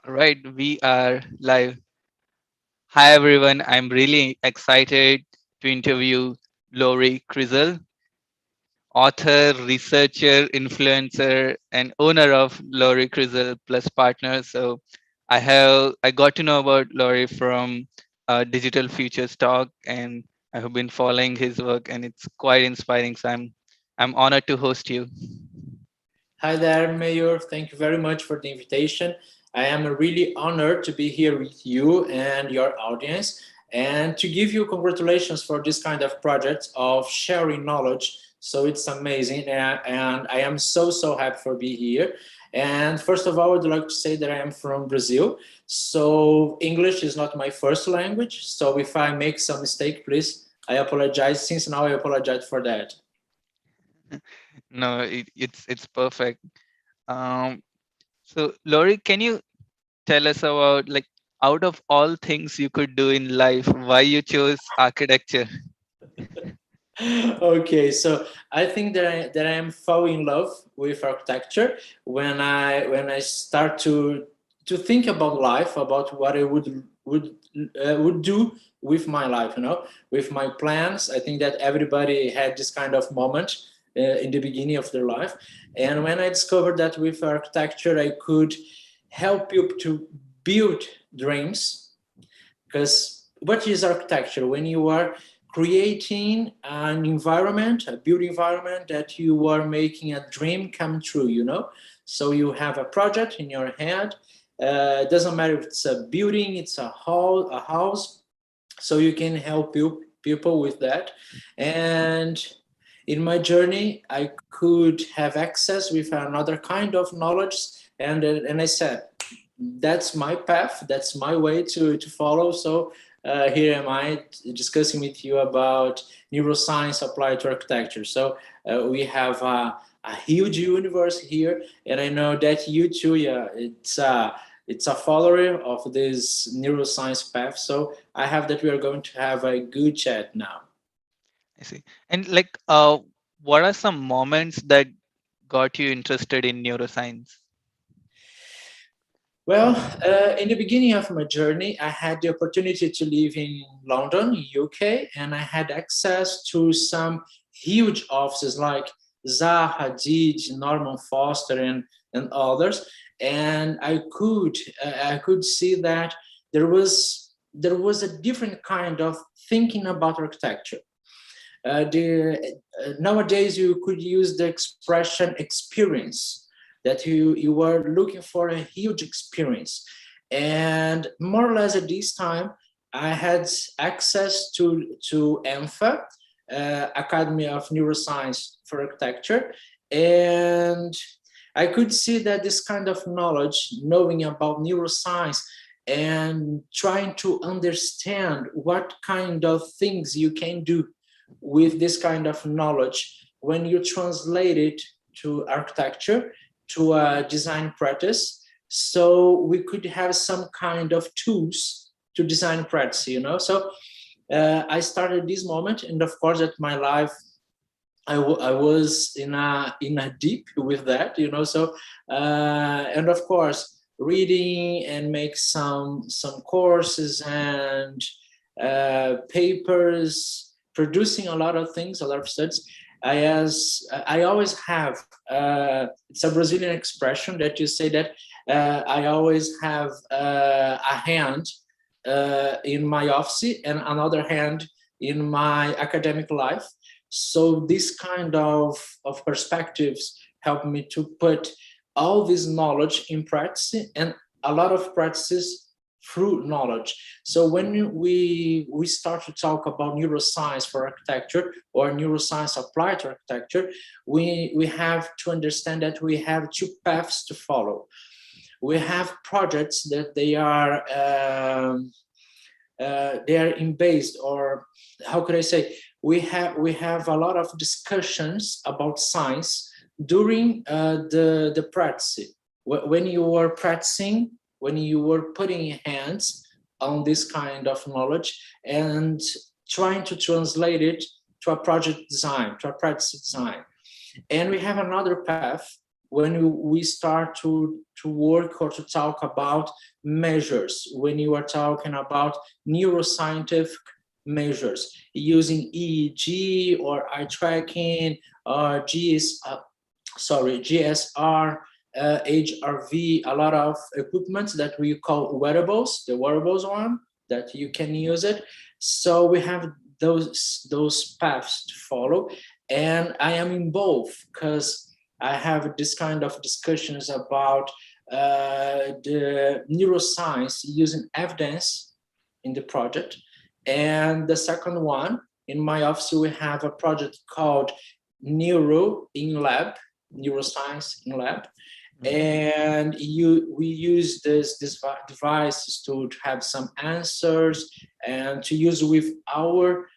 All right, we are live. Hi everyone, I'm really excited to interview Lori Crizel, author, researcher, influencer, and owner of Lori Crizel Plus Partners. I got to know about Lori from Digital Futures Talk, and I have been following his work, and it's quite inspiring. I'm honored to host you. Hi there, Mayor. Thank you very much for the invitation. I am really honored to be here with you and your audience and to give you congratulations for this kind of project of sharing knowledge. So it's amazing. And I am so happy for being here. And first of all, I would like to say that I am from Brazil. So English is not my first language. So if I make some mistake, please, I apologize. Since now I apologize for that. No, it's perfect. Um, so, Lori, can you tell us about, like, out of all things you could do in life, why you chose architecture? Okay, so I think that I am fall in love with architecture when I start to think about life, about what I would do with my life, with my plans. I think that everybody had this kind of moment in the beginning of their life, and when I discovered that with architecture I could help you to build dreams, because what is architecture? When you are creating an environment, a built environment that you are making a dream come true. So you have a project in your head. It doesn't matter if it's a building, it's a hall, a house. So you can help people with that. And in my journey, I could have access with another kind of knowledge. And I said, that's my path, that's my way to follow. So here am I discussing with you about neuroscience applied to architecture. So we have a huge universe here, and I know that you too, yeah, it's a follower of this neuroscience path. So I have that we are going to have a good chat now. I see. And like, what are some moments that got you interested in neuroscience? Well, in the beginning of my journey, I had the opportunity to live in London, UK, and I had access to some huge offices like Zaha Hadid, Norman Foster, and others. And I could see that there was a different kind of thinking about architecture. Nowadays, you could use the expression experience, that you were looking for a huge experience. And more or less at this time, I had access to ENFA, Academy of Neuroscience for Architecture, and I could see that this kind of knowledge, knowing about neuroscience and trying to understand what kind of things you can do with this kind of knowledge, when you translate it to architecture, to a design practice, so we could have some kind of tools to design practice. So I started this moment, and of course at my life I was in a deep with that. So and of course reading and make some courses and papers, producing a lot of things, a lot of studies. I always have. It's a Brazilian expression that you say that I always have a hand in my office and another hand in my academic life. So this kind of perspectives help me to put all this knowledge in practice, and a lot of practices through knowledge. So when we start to talk about neuroscience for architecture or neuroscience applied to architecture, we have to understand that we have two paths to follow. We have projects that they are in based, or how could I say, we have a lot of discussions about science during the practice. When you are practicing, when you are putting your hands on this kind of knowledge and trying to translate it to a project design, to a practice design. And we have another path when we start to work or to talk about measures, when you are talking about neuroscientific measures using EEG or eye tracking or GSR, HRV, a lot of equipment that we call wearables, the wearables one that you can use it. So we have those paths to follow, and I am in both because I have this kind of discussions about the neuroscience using evidence in the project. And the second one, in my office, we have a project called Neuro in Lab, Neuroscience in Lab. And we use this devices to have some answers and to use with our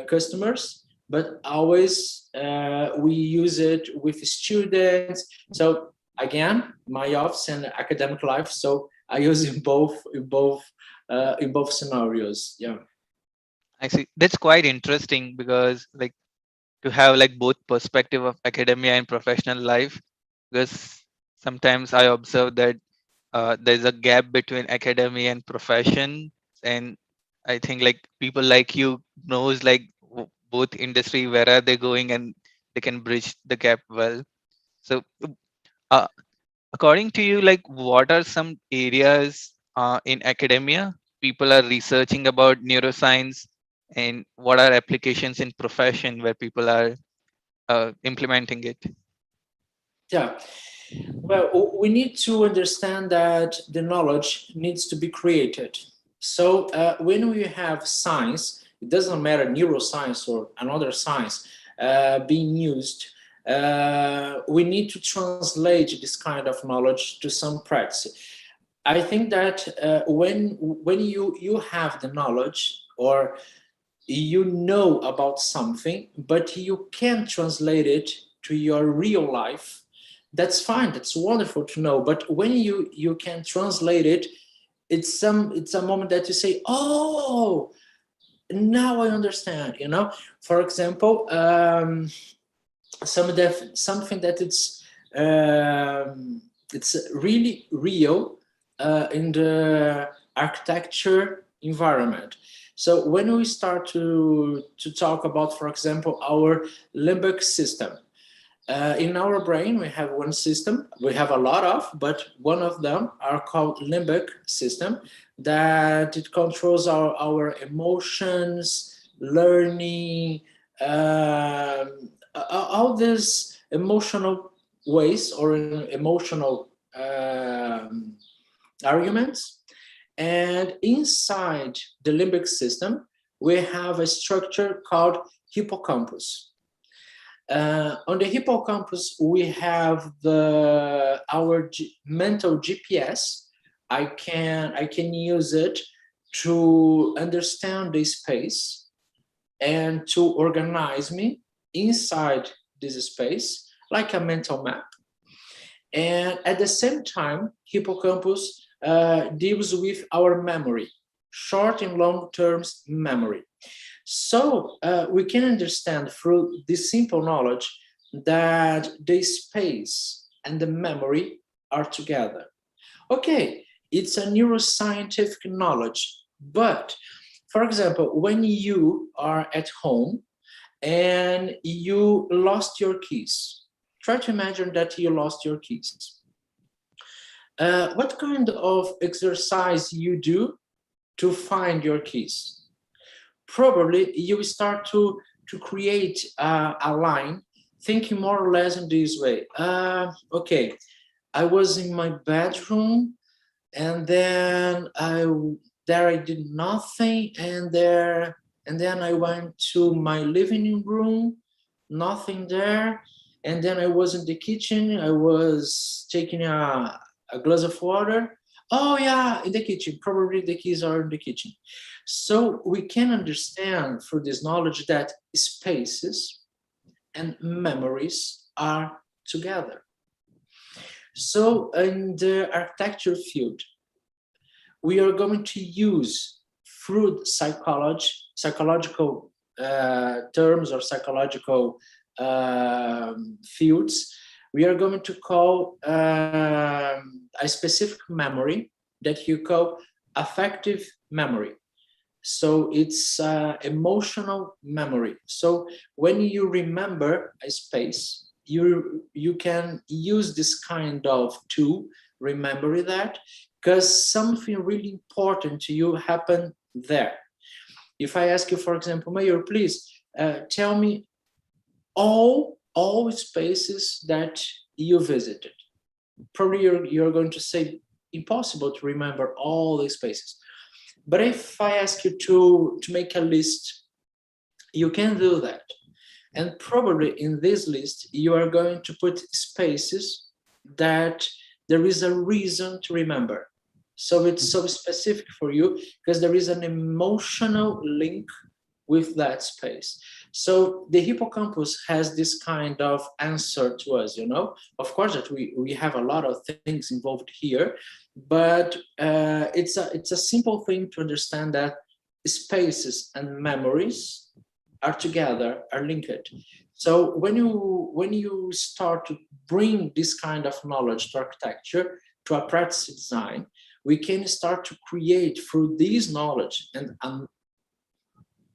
customers, but always we use it with students. So again, my office and academic life, so I use in both scenarios. Yeah. I see. That's quite interesting because like to have like both perspective of academia and professional life, because sometimes I observe that there's a gap between academia and profession, and I think like people like you knows like both industry where are they going, and they can bridge the gap well. So uh, according to you, like what are some areas in academia people are researching about neuroscience, and what are applications in profession where people are implementing it? Yeah. Well, we need to understand that the knowledge needs to be created. So when we have science, it doesn't matter neuroscience or another science being used, we need to translate this kind of knowledge to some practice. I think that when you have the knowledge or you know about something, but you can't translate it to your real life, that's fine, that's wonderful to know. But when you can translate it, it's a moment that you say, oh, now I understand, you know. For example, something that it's really real in the architecture environment. So when we start to talk about, for example, our limbic system, in our brain, we have one system. We have a lot of, but one of them are called limbic system, that it controls our emotions, learning, all these emotional ways or emotional arguments. And inside the limbic system, we have a structure called hippocampus. On the hippocampus, we have our mental GPS. I can use it to understand the space and to organize me inside this space like a mental map. And at the same time, hippocampus deals with our memory, short and long term memory. So we can understand through this simple knowledge that the space and the memory are together. Okay, it's a neuroscientific knowledge, but for example, when you are at home and you lost your keys, try to imagine that you lost your keys. What kind of exercise you do to find your keys? Probably you start to create a line thinking more or less in this way. Okay, I was in my bedroom, and then I did nothing, and then I went to my living room, nothing there, and then I was in the kitchen, I was taking a glass of water. Oh yeah, in the kitchen, probably the keys are in the kitchen. So we can understand through this knowledge that spaces and memories are together. So in the architecture field, we are going to use through psychological terms or psychological fields, we are going to call a specific memory that you call affective memory. So it's emotional memory. So when you remember a space, you can use this kind of tool, remember that, because something really important to you happened there. If I ask you, for example, Mayor, please tell me all spaces that you visited. Probably you're going to say impossible to remember all the spaces. But if I ask you to make a list, you can do that. And probably in this list, you are going to put spaces that there is a reason to remember. So it's so specific for you because there is an emotional link with that space. So the hippocampus has this kind of answer to us, you know. Of course, that we have a lot of things involved here, but it's a simple thing to understand that spaces and memories are together, are linked. So when you start to bring this kind of knowledge to architecture, to a practice design, we can start to create through this knowledge and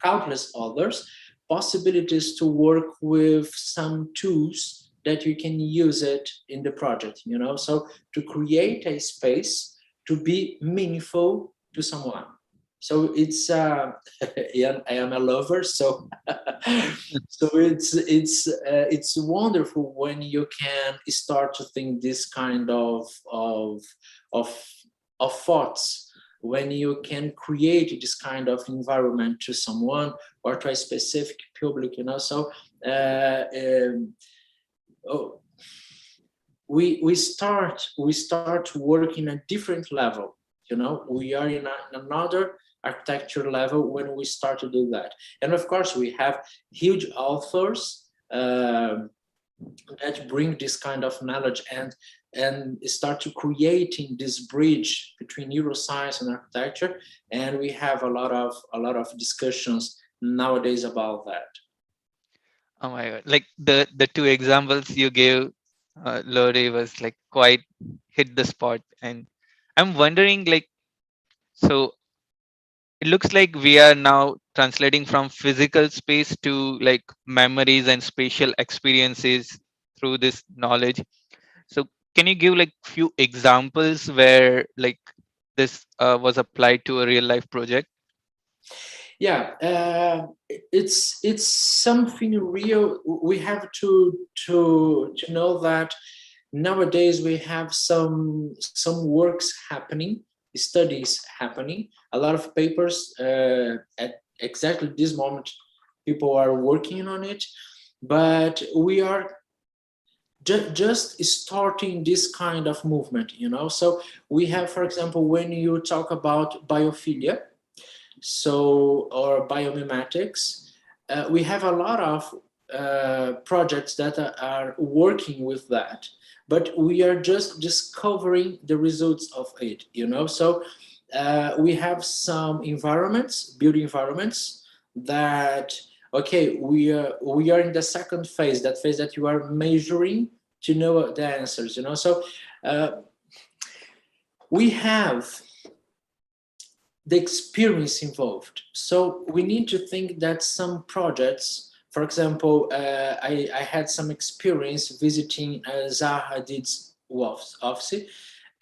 countless others possibilities to work with some tools that you can use it in the project, you know, so to create a space to be meaningful to someone. So it's yeah, I am a lover, so so it's wonderful when you can start to think this kind of of thoughts, when you can create this kind of environment to someone or to a specific public, you know. So oh, we start working a different level, you know. We are in another architecture level when we start to do that. And of course we have huge authors that bring this kind of knowledge and start to creating this bridge between neuroscience and architecture. And we have a lot of discussions nowadays about that. Oh my god! Like the two examples you gave, Lori, was like quite hit the spot, and I'm wondering, like, so it looks like we are now translating from physical space to like memories and spatial experiences through this knowledge. So can you give like few examples where like this was applied to a real life project? Yeah, it's something real. We have to know that nowadays we have some works happening, studies happening, a lot of papers at exactly this moment. People are working on it, but we are just starting this kind of movement, you know. So we have, for example, when you talk about biophilia, so or biomimetics, we have a lot of projects that are working with that, but we are just discovering the results of it, you know. So we have some environments, building environments, that okay, we are in the second phase, that phase that you are measuring to know the answers, you know. So uh, we have the experience involved. So we need to think that some projects, for example, I had some experience visiting Zaha Hadid's office,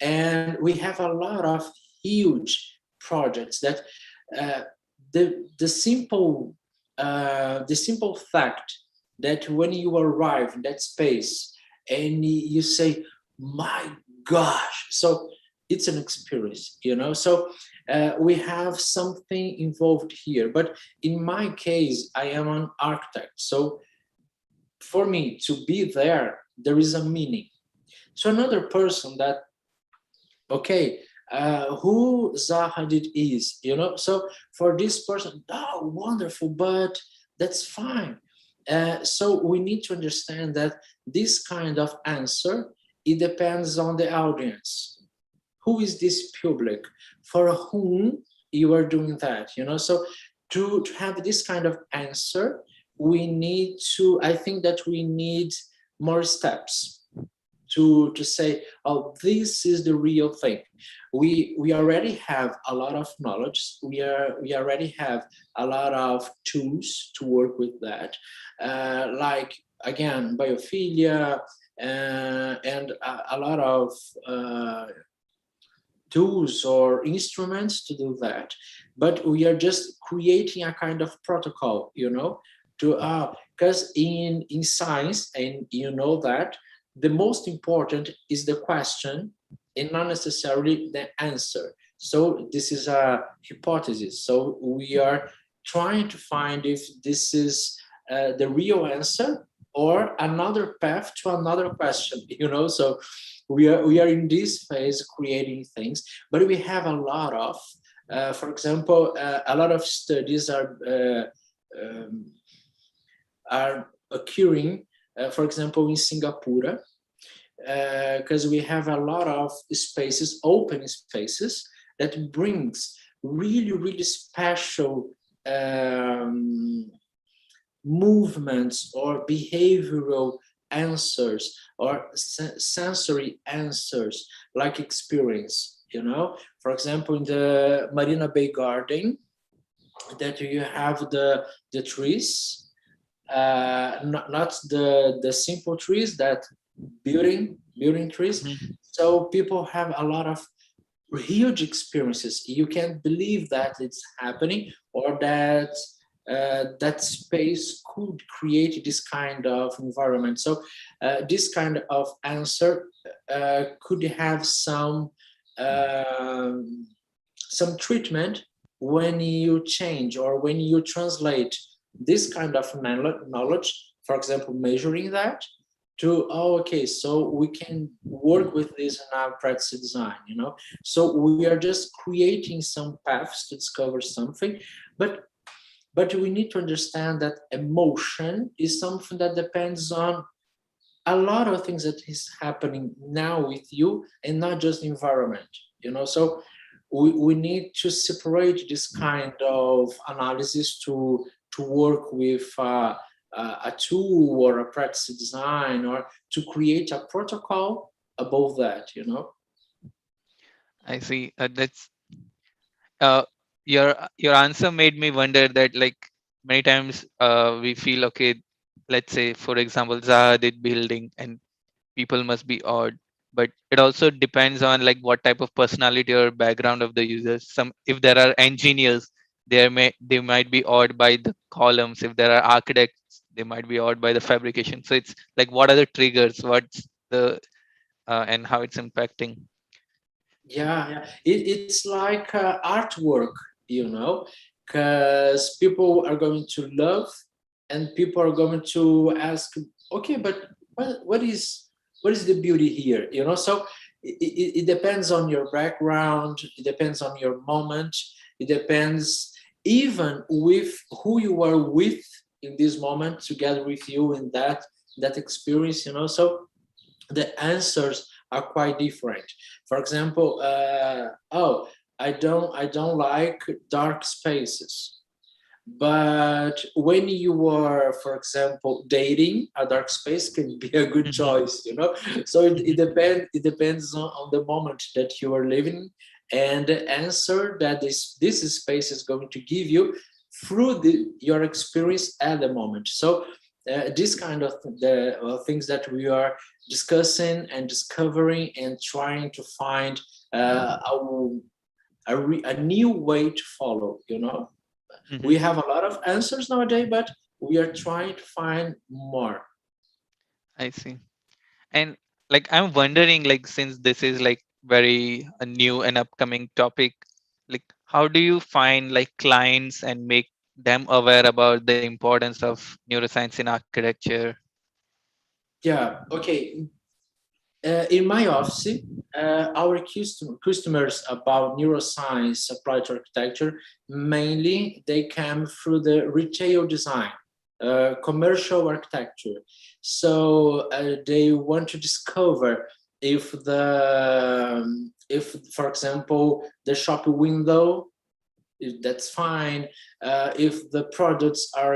and we have a lot of huge projects that uh, the simple fact that when you arrive in that space and you say, "My gosh!" So it's an experience, you know. So we have something involved here. But in my case, I am an architect, so for me to be there, there is a meaning. So another person that, okay, who Zaha Hadid is, you know. So for this person, oh, wonderful, but that's fine. So we need to understand that this kind of answer, it depends on the audience. Who is this public? For whom you are doing that, you know. So to have this kind of answer, we need to, I think that we need more steps. to say, oh, this is the real thing. We already have a lot of knowledge. We already have a lot of tools to work with that, like again biophilia, and a lot of tools or instruments to do that. But we are just creating a kind of protocol, to because in science, and that the most important is the question and not necessarily the answer. So this is a hypothesis. So we are trying to find if this is the real answer or another path to another question. So we are in this phase creating things, but we have a lot of, for example, a lot of studies um, are occurring, for example, in Singapore, because we have a lot of spaces, open spaces, that brings really, really special movements or behavioral answers or sensory answers, like experience. For example, in the Marina Bay Garden, that you have the trees, not the simple trees, that building trees. Mhm. So people have a lot of huge experiences. You can't believe that it's happening, or that that space could create this kind of environment. So this kind of answer could have some treatment when you change or when you translate this kind of knowledge, for example, measuring that to, oh, okay, so we can work with this in our practice design. So we are just creating some paths to discover something, but we need to understand that emotion is something that depends on a lot of things that is happening now with you, and not just the environment. So we need to separate this kind of analysis to work with a tool or a practice design, or to create a protocol above that. I see. That's uh, your answer made me wonder that, like, many times we feel, okay, let's say for example Zaha did building and people must be odd, but it also depends on like what type of personality or background of the users. Some, if there are engineers, they might be awed by the columns. If there are architects, they might be awed by the fabrication. So it's like, what are the triggers, what's the and how it's impacting. Yeah. It's like artwork, because people are going to love, and people are going to ask, okay, but what is the beauty here? So it depends on your background, it depends on your moment, it depends even with who you are with in this moment, together with you in that experience. So the answers are quite different. For example, oh, I don't like dark spaces. But when you are, for example, dating, a dark space can be a good Mhm, choice. So it, it mhm. depends. It depends on the moment that you are living, and the answer that this space is going to give you through your experience at the moment. So this kind of the things that we are discussing and discovering and trying to find a new way to follow. We Mhm. have a lot of answers nowadays, but we are trying to find more. I see. And like I'm wondering, like, since this is like very a new and upcoming topic, like how do you find like clients and make them aware about the importance of neuroscience in architecture? Yeah, okay. In my office, our customers about neuroscience applied to architecture, mainly they come through the retail design, commercial architecture. So they want to discover if, for example, the shop window, if that's fine, if the products are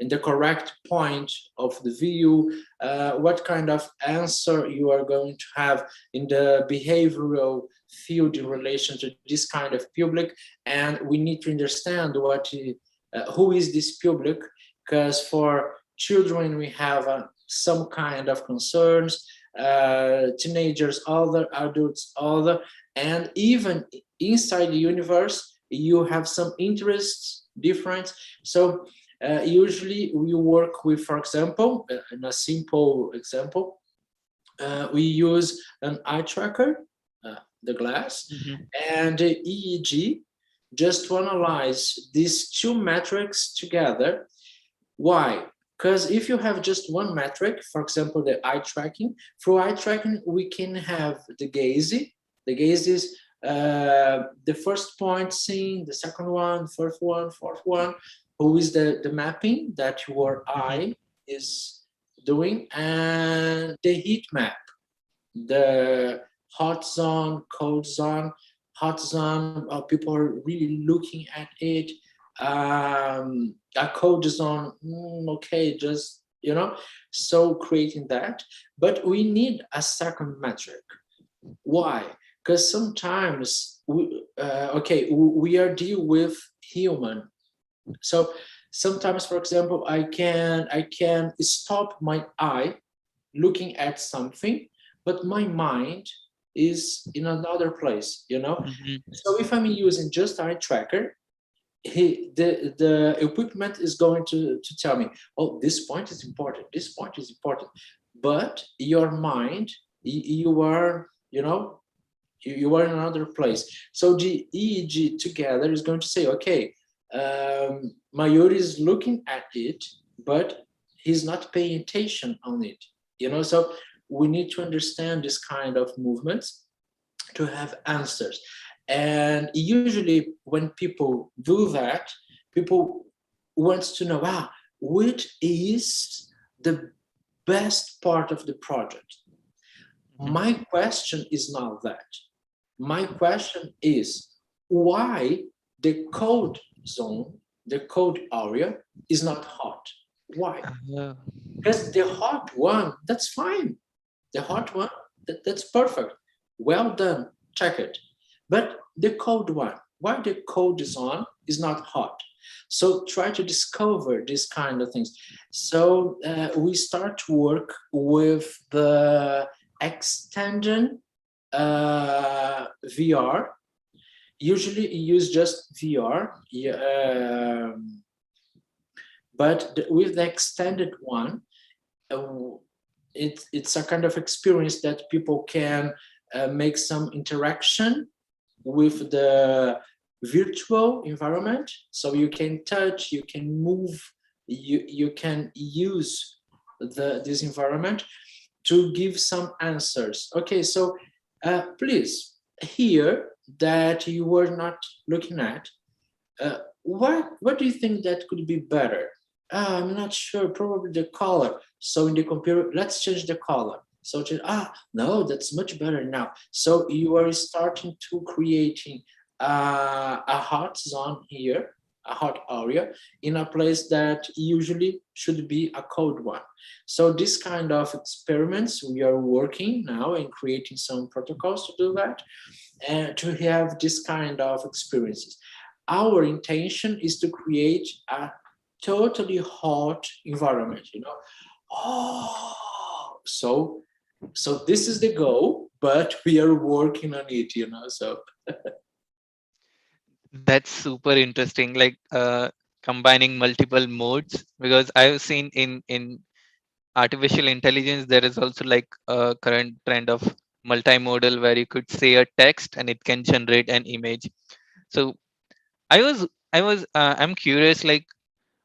in the correct point of the view, what kind of answer you are going to have in the behavioral field in relation to this kind of public. And we need to understand who is this public, because for children we have some kind of concerns, teenagers other, adults other, and even inside the universe you have some interests different. So usually we work with, for example, in a simple example, we use an eye tracker, the glass, Mhm. and the EEG, just to analyze these two metrics together. Why? Because if you have just one metric, for example, the eye tracking, through eye tracking, we can have the gaze. The gaze is the first point seen, the second one, fourth one, who is the mapping that your Mhm. eye is doing, and the heat map, the hot zone, cold zone. Hot zone, people are really looking at it. A cold zone, okay, just, so creating that. But we need a second metric. Why? Because sometimes we are deal with human. So sometimes, for example, I can stop my eye looking at something, but my mind is in another place. Mhm. So if I'm using just eye tracker, the equipment is going to tell me, oh, this point is important, this point is important. But your mind, you are, you are in another place. So the EEG together is going to say, okay, Mayuri is looking at it, but he's not paying attention on it. So we need to understand this kind of movements to have answers. And usually when people do that, people wants to know, which is the best part of the project. Mhm. My question is not that. My question is why the code zone, the code area is not hot. Why? Uh, Because the hot one, that's fine. The hot one, that's perfect. Well done. Check it. But the cold one, why the cold zone is not hot? So try to discover these kind of things. So we start to work with the extended VR. Usually you use just VR, but with the extended one, uh, it's a kind of experience that people can make some interaction with the virtual environment. So you can touch, you can move, you can use this environment to give some answers. Okay, so please, here that you were not looking at, what do you think that could be better? I'm not sure, probably the color. So in the computer, let's change the color. So no, that's much better now. So you are starting to creating a hot zone here, a hot area in a place that usually should be a cold one. So this kind of experiments, we are working now and creating some protocols to do that and to have this kind of experiences. Our intention is to create a totally hot environment. So this is the goal, but we are working on it. that's super interesting. Like combining multiple modes, because I've seen in artificial intelligence there is also like a current trend of multimodal where you could say a text and it can generate an image. So I'm curious, like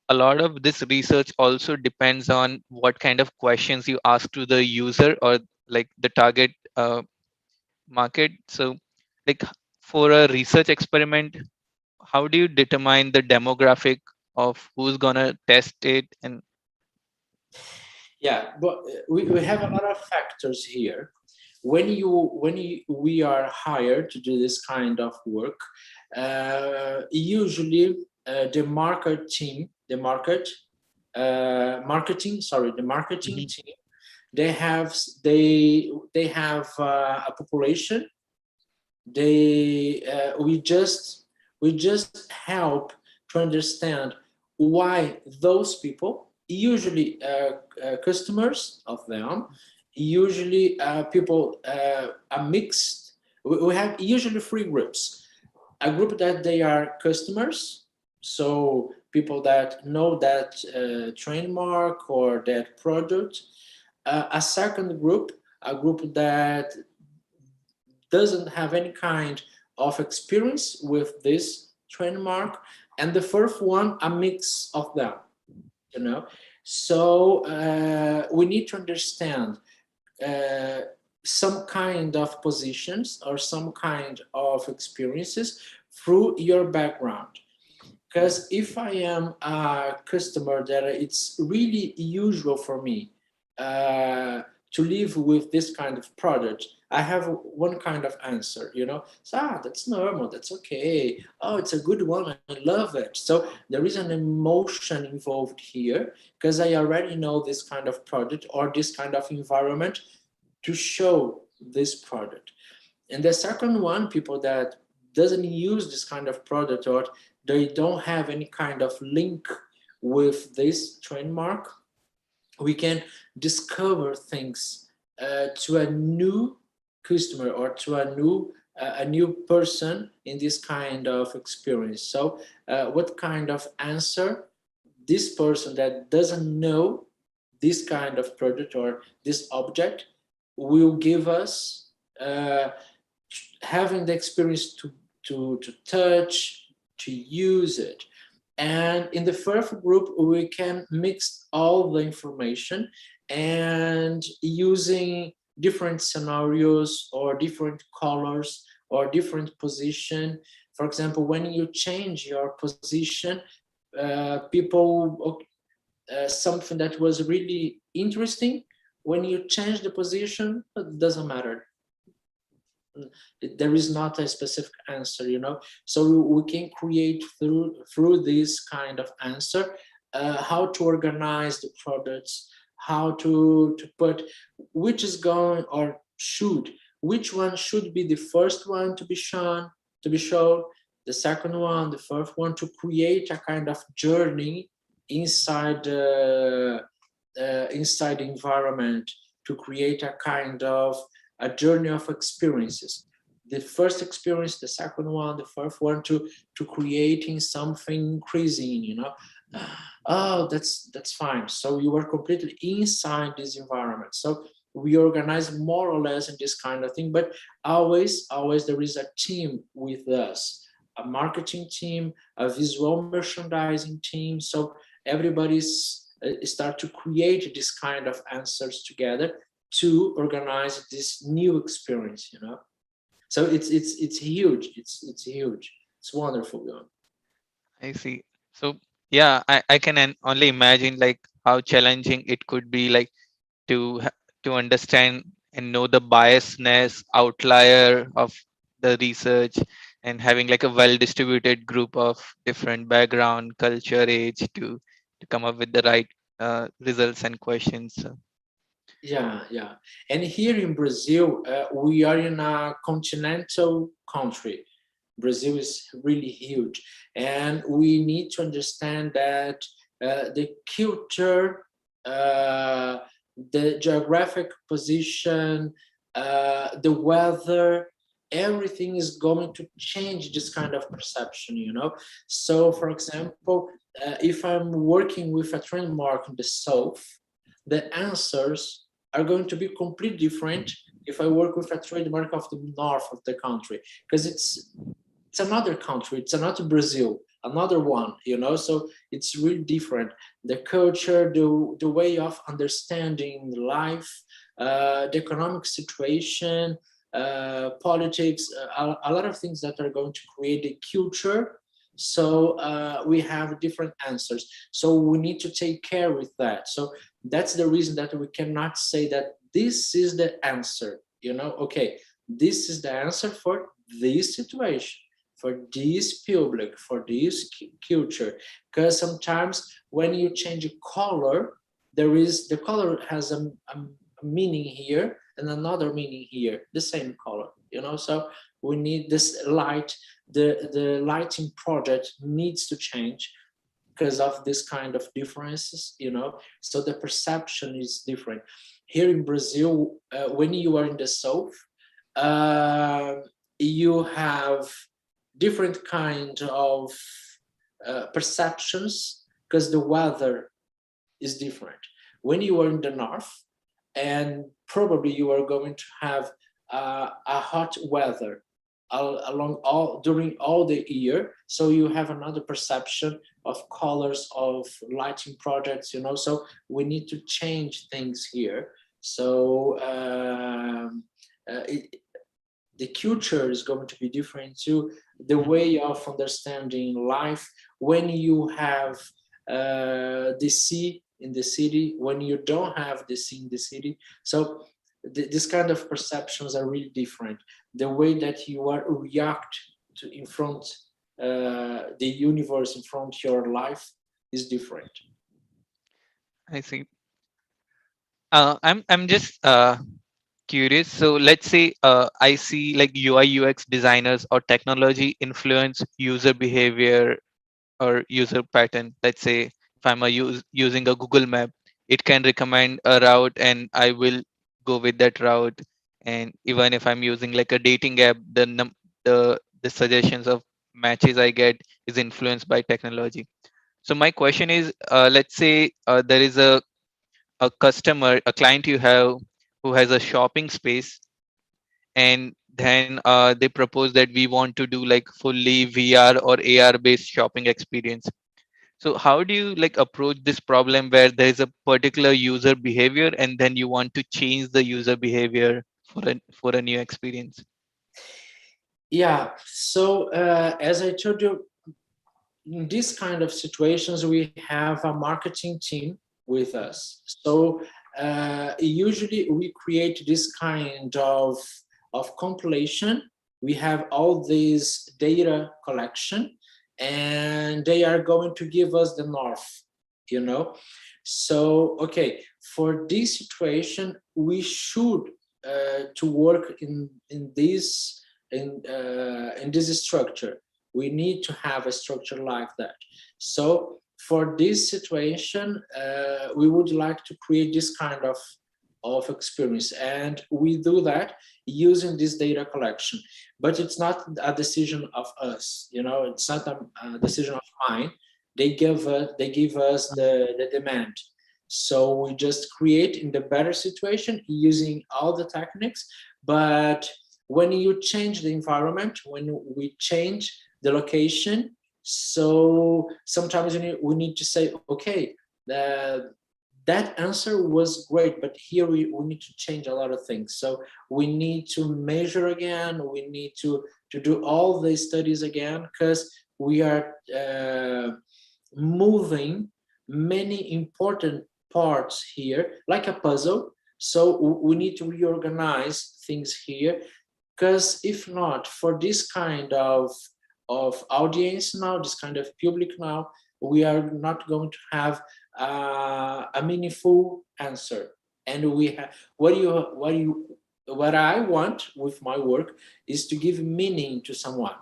a lot of this research also depends on what kind of questions you ask to the user or like the target market. So like for a research experiment, how do you determine the demographic of who's gonna test it? And Yeah, but we have a lot of factors here. We are hired to do this kind of work, usually the market team, the market the marketing Mhm. team, they have a population. We just help to understand why those people, usually customers of them, usually people are mixed. We have usually three groups: a group that they are customers, so people that know that trademark or that product. A second group, a group that doesn't have any kind of experience with this trademark, and the fourth one, a mix of them. You know, so we need to understand uh, some kind of positions or some kind of experiences through your background. Because if I am a customer that it's really usual for me uh, to live with this kind of product, I have one kind of answer, So, that's normal, that's okay. Oh, it's a good one, I love it. So there is an emotion involved here because I already know this kind of product or this kind of environment to show this product. And the second one, people that doesn't use this kind of product or they don't have any kind of link with this trademark, we can discover things to a new customer or to a new person in this kind of experience. So what kind of answer this person that doesn't know this kind of product or this object will give us, uh, having the experience to touch, to use it. And in the first group, we can mix all the information and using different scenarios or different colors or different position. For example, when you change your position, people, something that was really interesting, when you change the position, it doesn't matter. There is not a specific answer, so we can create through this kind of answer how to organize the products, how to put which is going or should which one should be the first one to be shown, the second one, the first one, to create a kind of journey inside the environment, to create a kind of a journey of experiences. The first experience, the second one, the first one, to creating something increasing. Oh, that's fine. So you are completely inside this environment. So we organize more or less in this kind of thing, but always there is a team with us, a marketing team, a visual merchandising team. So everybody's start to create this kind of answers together to organize this new experience. So it's huge. It's huge. It's wonderful. I see. So yeah, I can only imagine like how challenging it could be, like to understand and know the biasness outlier of the research, and having like a well distributed group of different background, culture, age to come up with the right results and questions. So, Yeah. And here in Brazil, we are in a continental country. Brazil is really huge, and we need to understand that the culture, uh, the geographic position, the weather, everything is going to change this kind of perception. So, for example, if I'm working with a trademark in the south, the answers are going to be completely different if I work with a trademark of the north of the country, because it's another country, it's another Brazil, another one. So it's really different. The culture, the way of understanding life, the economic situation, politics, a lot of things that are going to create a culture. So we have different answers. So we need to take care with that. So that's the reason that we cannot say that this is the answer. Okay, this is the answer for this situation. for this public, for this culture. Because sometimes when you change a color, the color has a meaning here and another meaning here, the same color, so we need this light. The lighting project needs to change because of this kind of differences, so the perception is different. Here in Brazil, when you are in the south, uh, you have different kind of perceptions because the weather is different. When you are in the north, and probably you are going to have a hot weather along all during all the year, so you have another perception of colors of lighting projects, so we need to change things here. So it, the culture is going to be different too, the way of understanding life. When you have the sea in the city, when you don't have the sea in the city, so this kind of perceptions are really different. The way that you are react to in front the universe in front of your life is different. I see. I'm just curious. So let's say I see like UI UX designers or technology influence user behavior or user pattern. Let's say if I'm using a Google map, it can recommend a route and I will go with that route. And even if I'm using like a dating app, the suggestions of matches I get is influenced by technology. So my question is, let's say there is a customer, a client you have who has a shopping space, and then they propose that we want to do like fully VR or AR based shopping experience. So how do you like approach this problem where there is a particular user behavior and then you want to change the user behavior for a new experience? Yeah, so as I told you, in these kind of situations, we have a marketing team with us. So usually we create this kind of compilation. We have all this data collection, and they are going to give us the north, you know. So okay, for this situation, we should to work in this structure. We need to have a structure like that. So for this situation, we would like to create this kind of experience, and we do that using this data collection. But it's not a decision of us, it's not a decision of mine. They give us the demand, so we just create in the better situation using all the techniques. But when you change the environment, when we change the location, so sometimes we need to say, okay, the, that answer was great, but here we need to change a lot of things. So we need to measure again, we need to do all the studies again, because we are moving many important parts here like a puzzle. So we need to reorganize things here, because if not, for this kind of audience now, this kind of public now, we are not going to have a meaningful answer. And we have what I want with my work is to give meaning to someone,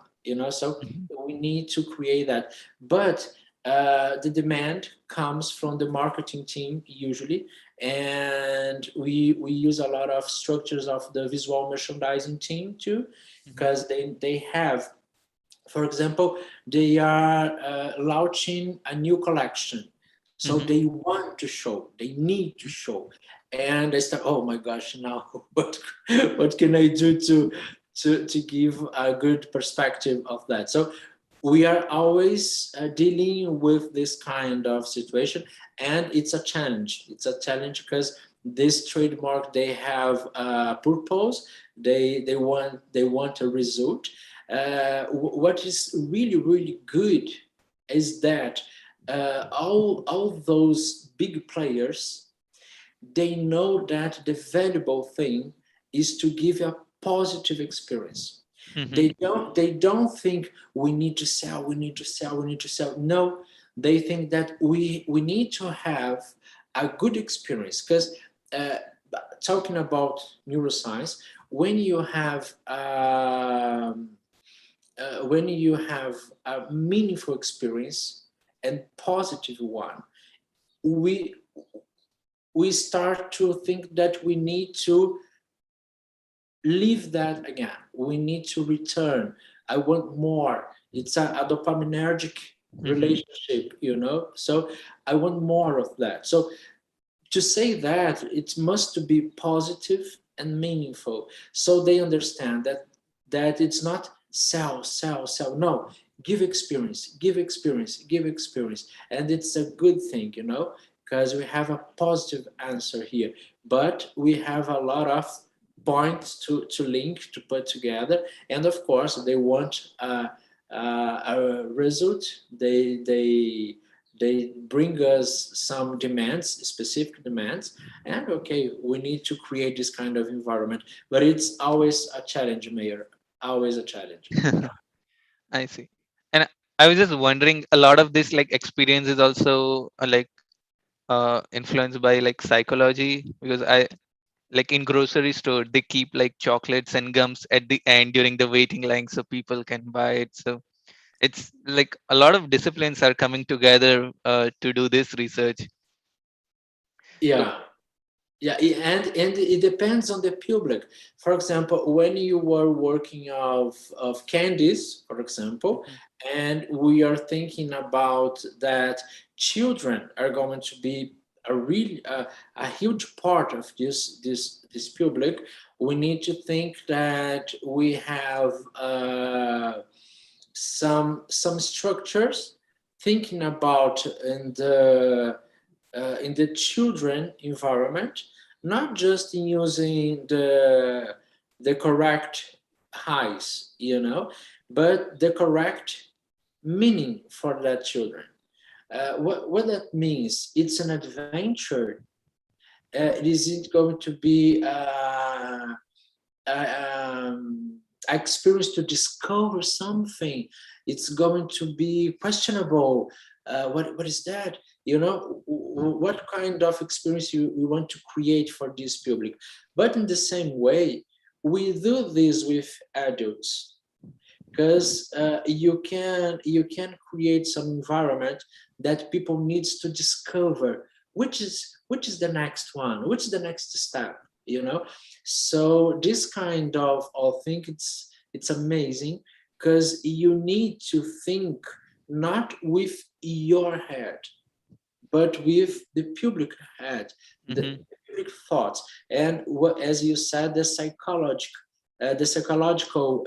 so Mhm. we need to create that. But the demand comes from the marketing team usually, and we use a lot of structures of the visual merchandising team too, Mhm. because they have, for example, they are launching a new collection, so Mhm. they want to show, they need to show. And they start, oh my gosh, now what can I do to give a good perspective of that? So we are always dealing with this kind of situation, and it's a challenge because this trademark, they have a purpose, they want a result. What is really really good is that all those big players, they know that the valuable thing is to give a positive experience. Mm-hmm. They don't think we need to sell, we need to sell, we need to sell. No, they think that we need to have a good experience, because uh, talking about neuroscience, when you have when you have a meaningful experience and positive one, we we start to think that we need to leave that again. We need to return. I want more. It's a dopaminergic Mm-hmm. relationship, So I want more of that. So to say that, it must be positive and meaningful, so they understand that it's not sell, sell, sell. No, give experience, give experience, give experience, and it's a good thing, because we have a positive answer here, but we have a lot of points to link, to put together, and of course they want a result. They bring us some demands, specific demands, and okay, we need to create this kind of environment. But it's always a challenge, Mayor. Always a challenge. I see. And I was just wondering, a lot of this like experience is also influenced by like psychology, because I like in grocery store they keep like chocolates and gums at the end during the waiting line so people can buy it. So it's like a lot of disciplines are coming together to do this research. So Yeah. Yeah, and it depends on the public. For example, when you were working of candies, for example, mhm, and we are thinking about that children are going to be a huge part of this public, we need to think that we have some structures thinking about in the children environment, not just in using the correct highs, but the correct meaning for that children. What that means? It's an adventure. It isn't going to be experience to discover something. It's going to be questionable. What is that? What kind of experience you want to create for this public? But in the same way, we do this with adults, because you can create some environment that people needs to discover which is the next one, which is the next step, so this kind of thing, it's amazing, because you need to think not with your head, but with the public head, the mhm, public thoughts, and what, as you said, the psychological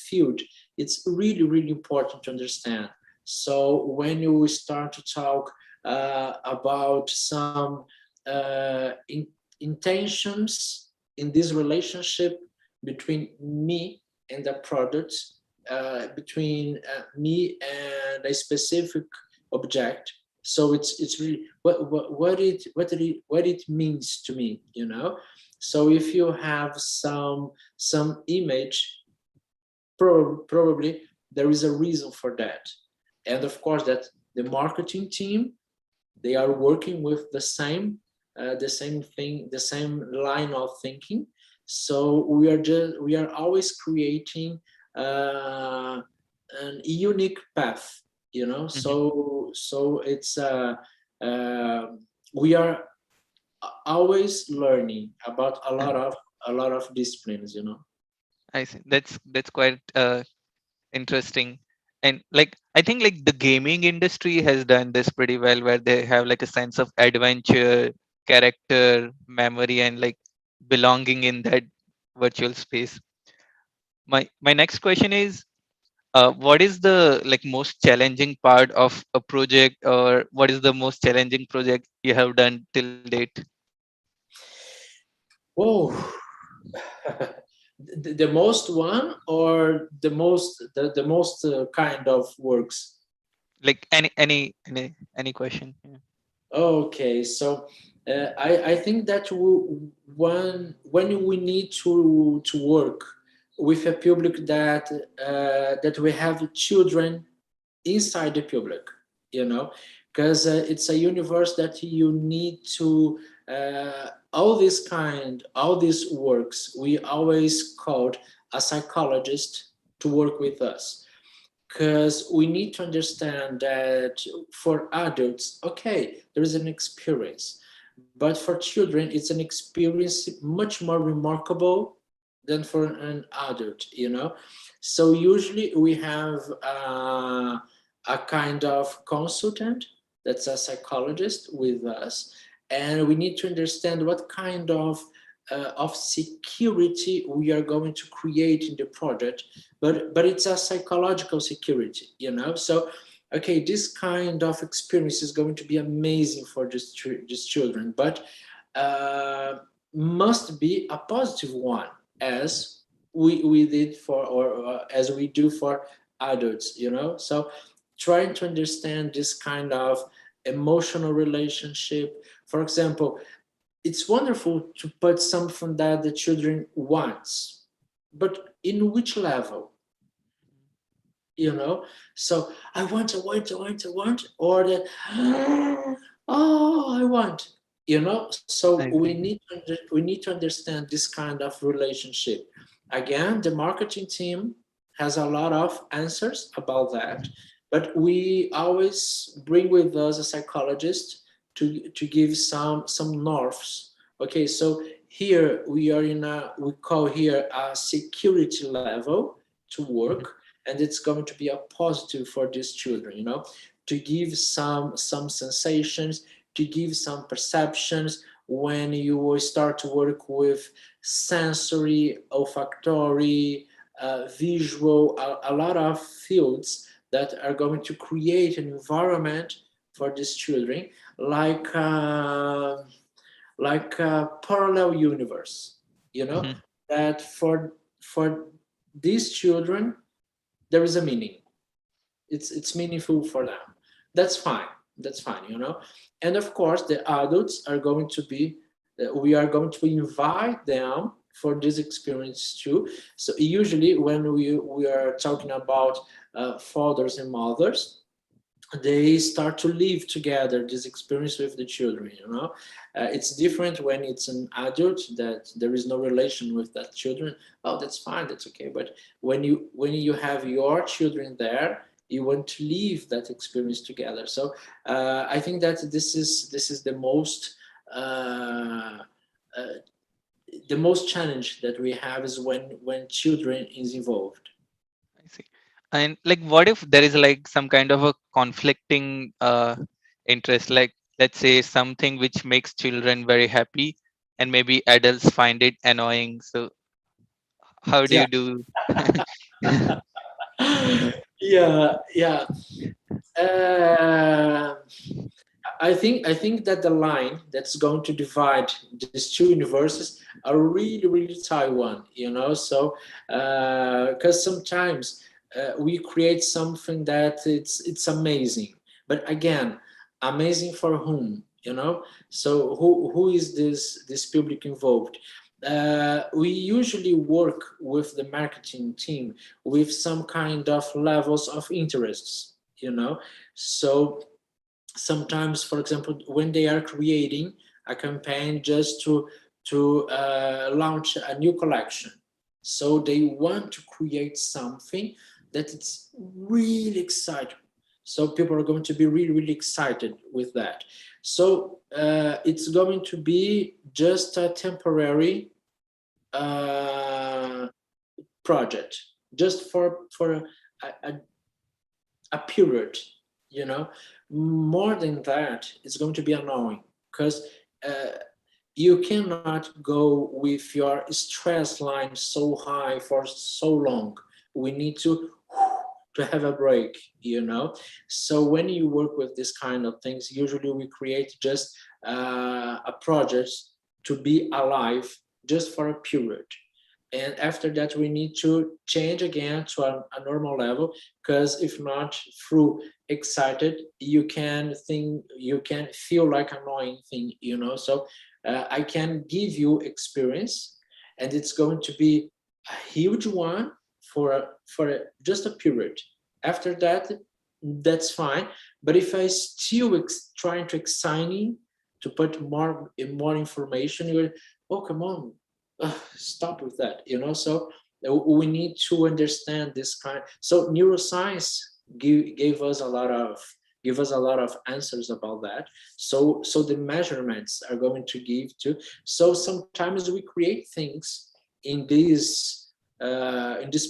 field. It's really, really important to understand. So when you start to talk about some intentions in this relationship between me and the product, between me and a specific object. So it's really what it means to me, so if you have some image, probably there is a reason for that, and of course that the marketing team, they are working with the same thing, the same line of thinking. So we are always creating uh, an unique path, mhm. so it's uh, we are always learning about a Uh, lot of a lot of disciplines, I see. That's quite interesting. And like I think like the gaming industry has done this pretty well, where they have like a sense of adventure, character, memory, and like belonging in that virtual space. My next question is, what is the like most challenging part of a project, or what is the most challenging project you have done till date? Whoa. The most one, or the most kind of works? Like any question? Yeah. Okay, so I think that when we need to work with a public that we have children inside the public, because it's a universe that you need to all these works we always called a psychologist to work with us, because we need to understand that for adults, okay, there is an experience, but for children it's an experience much more remarkable than for an adult, so usually we have a kind of consultant that's a psychologist with us, and we need to understand what kind of security we are going to create in the project, but it's a psychological security, so okay, this kind of experience is going to be amazing for these children, but uh, must be a positive one, as we did for, or as we do for adults, so trying to understand this kind of emotional relationship. For example, it's wonderful to put something that the children wants, but in which level, so I want, or that oh, I want, so I see. we need to understand this kind of relationship. Again, the marketing team has a lot of answers about that, but we always bring with us a psychologist to give some norths. Okay, so here we are we call here a security level to Mhm. work, and it's going to be a positive for these children, to give some sensations, to give some perceptions. When you will start to work with sensory, olfactory, visual, a lot of fields that are going to create an environment for these children, like a parallel universe, Mhm. that for these children there is a meaning. It's meaningful for them. That's fine. That's fine, and of course the adults are going to be we are going to invite them for this experience too. So usually when we are talking about fathers and mothers, they start to live together this experience with the children, it's different when it's an adult that there is no relation with that children. Oh, that's fine, that's okay. But when you have your children there, you want to live that experience together. So I think that this is uh, uh, the most challenge that we have is when children is involved. I see. And like, what if there is like some kind of a conflicting interest? Like, let's say something which makes children very happy, and maybe adults find it annoying. So, how do Yeah. you do? Yeah. Uh, I think that the line that's going to divide these two universes are really really tight one. So because sometimes we create something that it's amazing, but again, amazing for whom? So who is this public involved? We usually work with the marketing team with some kind of levels of interests. So sometimes, for example, when they are creating a campaign just to launch a new collection, so they want to create something that it's really exciting, so people are going to be really really excited with that. So it's going to be just a temporary uh, project, just for a, a period, you know. More than that, it's going to be annoying, because uh, you cannot go with your stress line so high for so long. We need to have a break, so when you work with this kind of things, usually we create just a project to be alive just for a period, and after that we need to change again to a normal level, because if not, through excited, you can feel like annoying thing, so I can give you experience, and it's going to be a huge one just a period. After that, that's fine. But if I still trying to exciting to put more information, you're, oh, come on, stop with that, So we need to understand this kind. So neuroscience gave us a lot of answers about that. So the measurements are going to give to. So sometimes we create things in this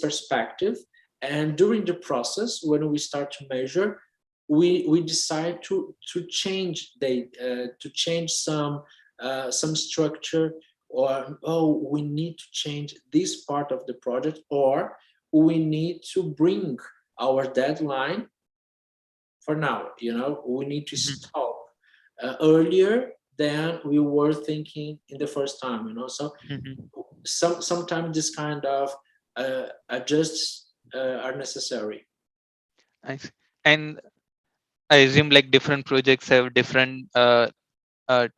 perspective, and during the process, when we start to measure, we decide to change some structure, or, oh, we need to change this part of the project, or we need to bring our deadline for now. We need to Mhm. stop earlier than we were thinking in the first time. So Mhm. sometimes this kind of adjusts are necessary. I see. And I assume like different projects have different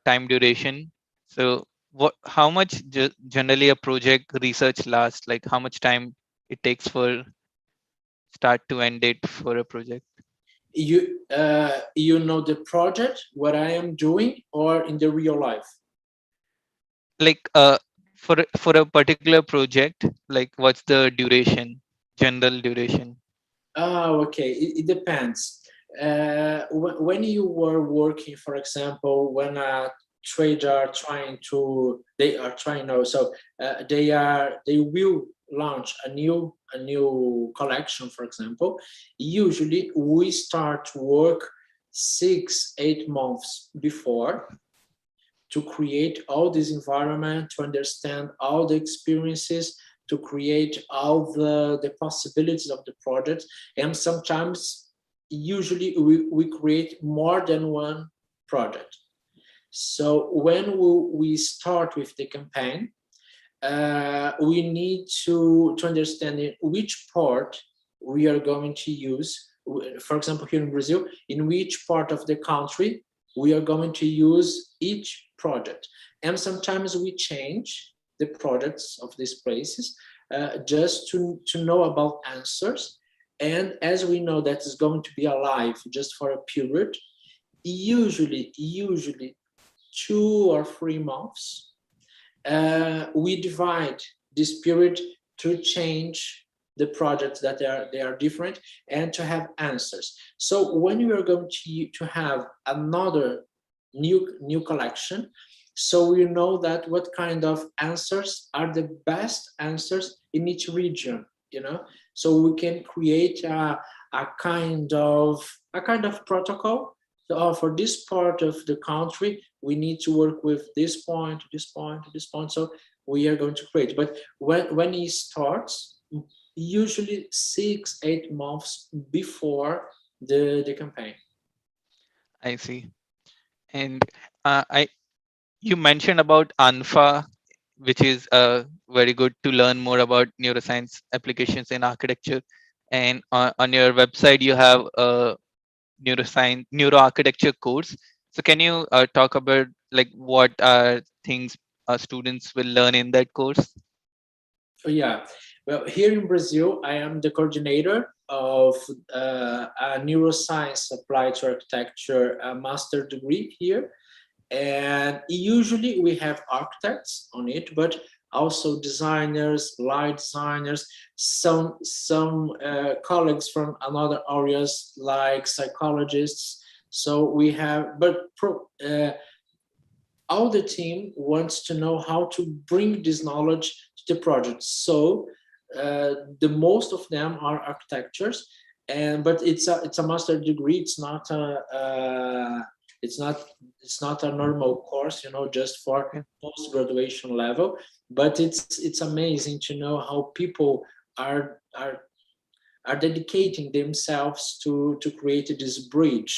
time duration. So how much generally a project research lasts? Like how much time it takes for start to end date for a project? You know the project, what I am doing, or in the real life? Like for a particular project, like what's the duration, general duration? Oh, okay. It depends. When you were working, for example, when a trader they are trying now, so they will launch a new collection, for example. Usually, we start work 6 8 months before to create all this environment, to understand all the experiences, to create all the possibilities of the project. And sometimes, usually, we create more than one project. So when we start with the campaign, we need to understand in which part we are going to use. For example, here in Brazil, in which part of the country we are going to use each project. And sometimes we change the projects of these places just to know about answers. And as we know that is going to be alive just for a period, usually 2 or 3 months, we divide this period to change the projects that they are different, and to have answers. So when we are going to have another new collection, so we know that what kind of answers are the best answers in each region, so we can create a kind of protocol. So, for this part of the country, we need to work with this point, this point, this point. So we are going to create. But when it starts, usually 6 8 months before the campaign. I see. And I you mentioned about ANFA, which is very good to learn more about neuroscience applications in architecture. And on your website, you have a neuroscience neuroarchitecture course. So can you talk about like what are things students will learn in that course? Oh, yeah. Well, here in Brazil, I am the coordinator of a neuroscience applied to architecture master degree here. And usually we have architects on it, but also designers, light designers, some colleagues from another areas like psychologists. So we have, but all the team wants to know how to bring this knowledge to the project. So the most of them are architectures, and but it's a master degree. It's not a normal course, just for Yeah. post graduation level. But it's amazing to know how people are dedicating themselves to create this bridge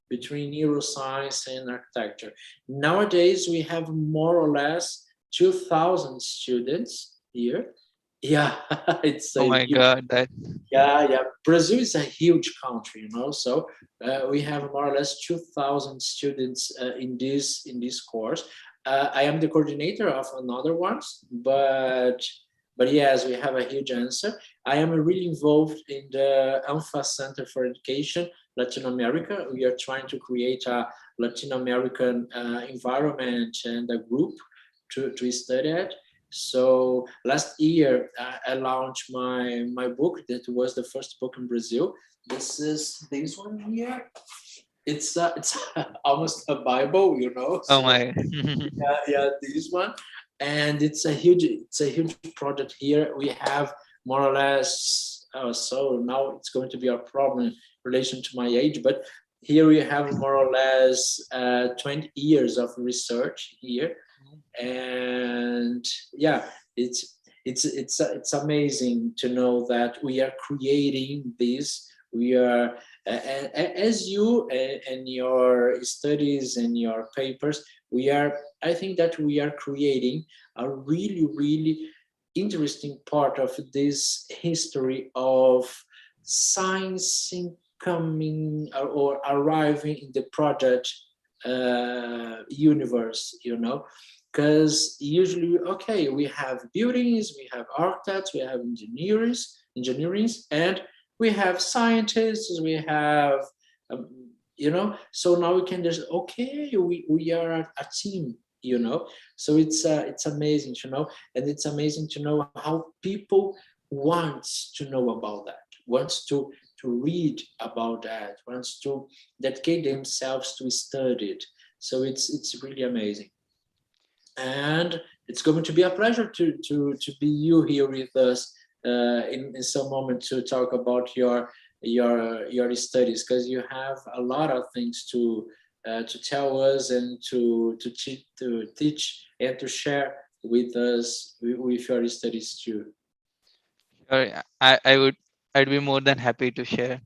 between neuroscience and architecture. Nowadays, we have more or less 2,000 students here. Yeah, it's Oh a my huge, God, that yeah. Brazil is a huge country, so we have more or less 2,000 students in this course. I am the coordinator of another ones, but But yes, we have a huge answer. I am really involved in the ANFA Center for Education, Latin America. We are trying to create a Latin American environment and a group to study it. So last year, I launched my book. That was the first book in Brazil. This is this one here. It's almost a Bible, you know. Oh So my. yeah, this one, and it's a huge project here. We have more or less. So now it's going to be a problem in relation to my age, but here we have more or less 20 years of research here, and yeah, it's amazing to know that we are creating this. We are as you and your studies and your papers, we are, I think that we are creating a really interesting part of this history of science coming or arriving in the project universe, you know. Because usually, okay, we have buildings, we have architects, we have engineers, and we have scientists, we have, you know. So now we can just, okay, we are a team, you know. So it's amazing to know, and it's amazing to know how people wants to know about that, wants to read about that, wants to dedicate themselves to study it. So it's really amazing, and it's going to be a pleasure to be you here with us in some moment to talk about your studies, because you have a lot of things to tell us and to teach and to share with us with your studies too. Sure, I'd be more than happy to share.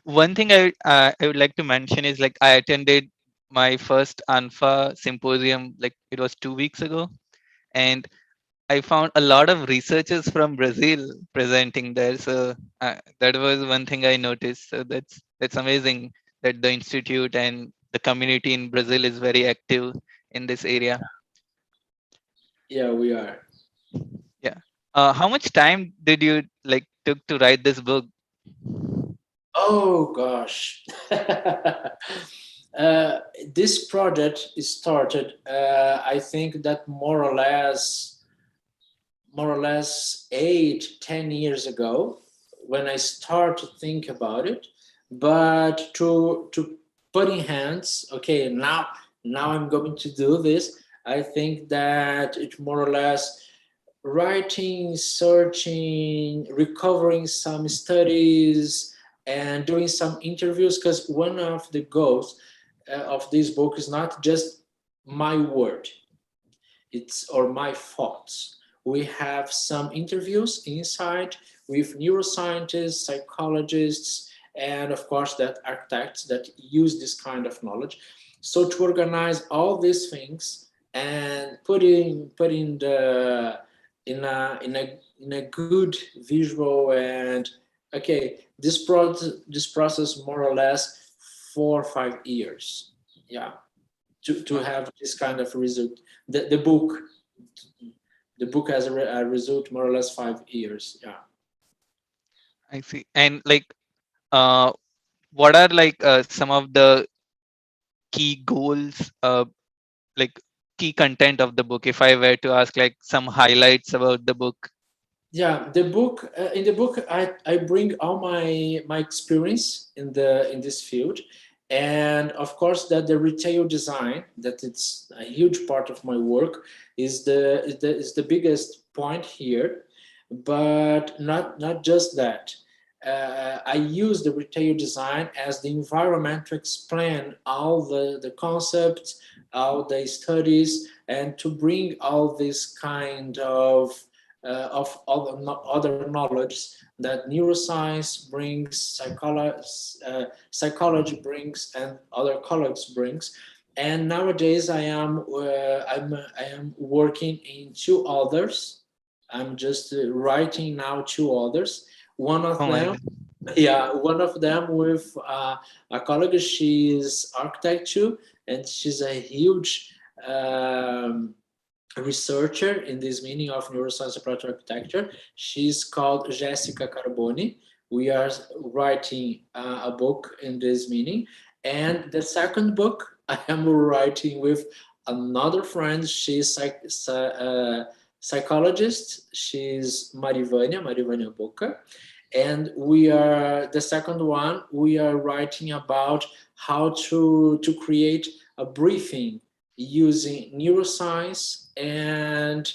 One thing I would like to mention is like I attended my first ANFA symposium, like it was 2 weeks ago, and I found a lot of researchers from Brazil presenting there. So that was one thing I noticed. So that's amazing that the institute and the community in Brazil is very active in this area. Yeah, we are. Yeah. How much time did you like took to write this book? Oh gosh. uh, this project is started, I think that more or less 8, 10 years ago, when I start to think about it. But to put in hands, okay, now I'm going to do this. I think that it more or less writing, searching, recovering some studies, and doing some interviews. Because one of the goals of this book is not just my word, it's or my thoughts. We have some interviews inside with neuroscientists, psychologists, and of course that architects that use this kind of knowledge. So to organize all these things and put in the in a good visual, and okay, this process more or less 4 or 5 years. Yeah, to have this kind of result. The book has a result more or less 5 years. Yeah. I see. And like, uh, what are like some of the key goals, like key content of the book? If I were to ask like some highlights about the book. Yeah, the book in the book I bring all my experience in this field, and of course that the retail design, that it's a huge part of my work, is the biggest point here. But not just that. I use the retail design as the environment to explain all the concepts, all the studies, and to bring all this kind of other knowledge that neuroscience brings, psychology brings, and other colleagues brings. And nowadays, I am working in two others. I'm just writing now two others. One of Oh my them, god. yeah, one of them with a colleague. She's architect too, and she's a huge um, researcher in this meaning of neuroscience applied architecture. She's called Jessica Carboni. We are writing a book in this meaning. And the second book I am writing with another friend. She's psychologist. She's Marivania Boca. And we are the second one. We are writing about how to create a briefing using neuroscience and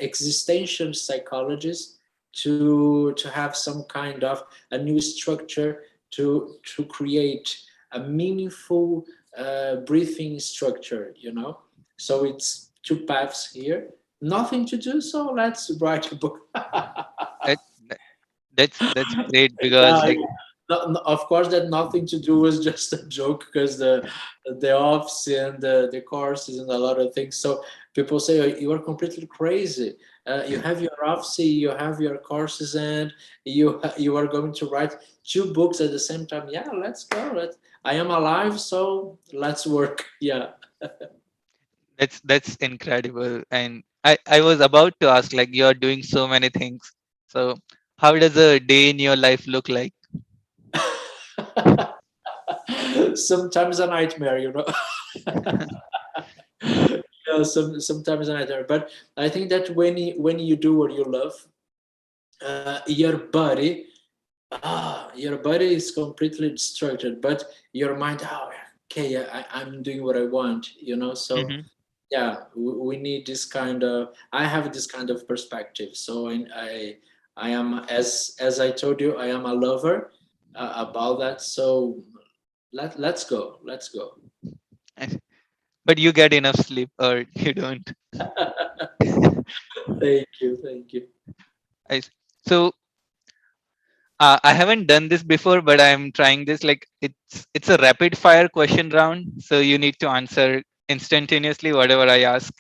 existential psychologists to have some kind of a new structure to create a meaningful briefing structure, you know. So it's two paths here, nothing to do, so let's write a book. That, that that's great because Yeah, like of course, that nothing to do was just a joke because the offs and the courses and a lot of things. So people say, "Oh, you are completely crazy. You have your offs, you have your courses, and you are going to write two books at the same time." Yeah, let's go. I am alive, so let's work. Yeah. that's incredible. And I was about to ask, like, you're doing so many things. So how does a day in your life look like? Sometimes a nightmare, you know. Yeah, sometimes a nightmare. But I think that when you do what you love, your body is completely distracted, but your mind, oh, okay, yeah, I'm doing what I want, you know. So Hmm. yeah, we need this kind of. I have this kind of perspective. So I am, as I told you, I am a lover about that. So let's go. But you get enough sleep or you don't? Thank you, thank you. I, so I haven't done this before, but I'm trying this. Like, it's a rapid fire question round, so you need to answer instantaneously whatever I ask.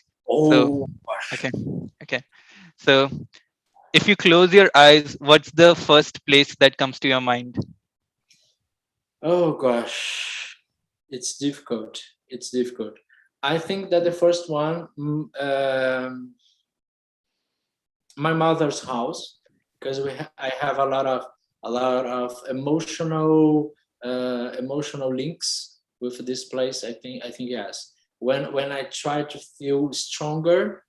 So Oh, okay, okay. So if you close your eyes, what's the first place that comes to your mind? oh gosh, it's difficult. It's difficult. I think that the first one, my mother's house, because I have a lot of emotional links with this place. I think yes. When I try to feel stronger,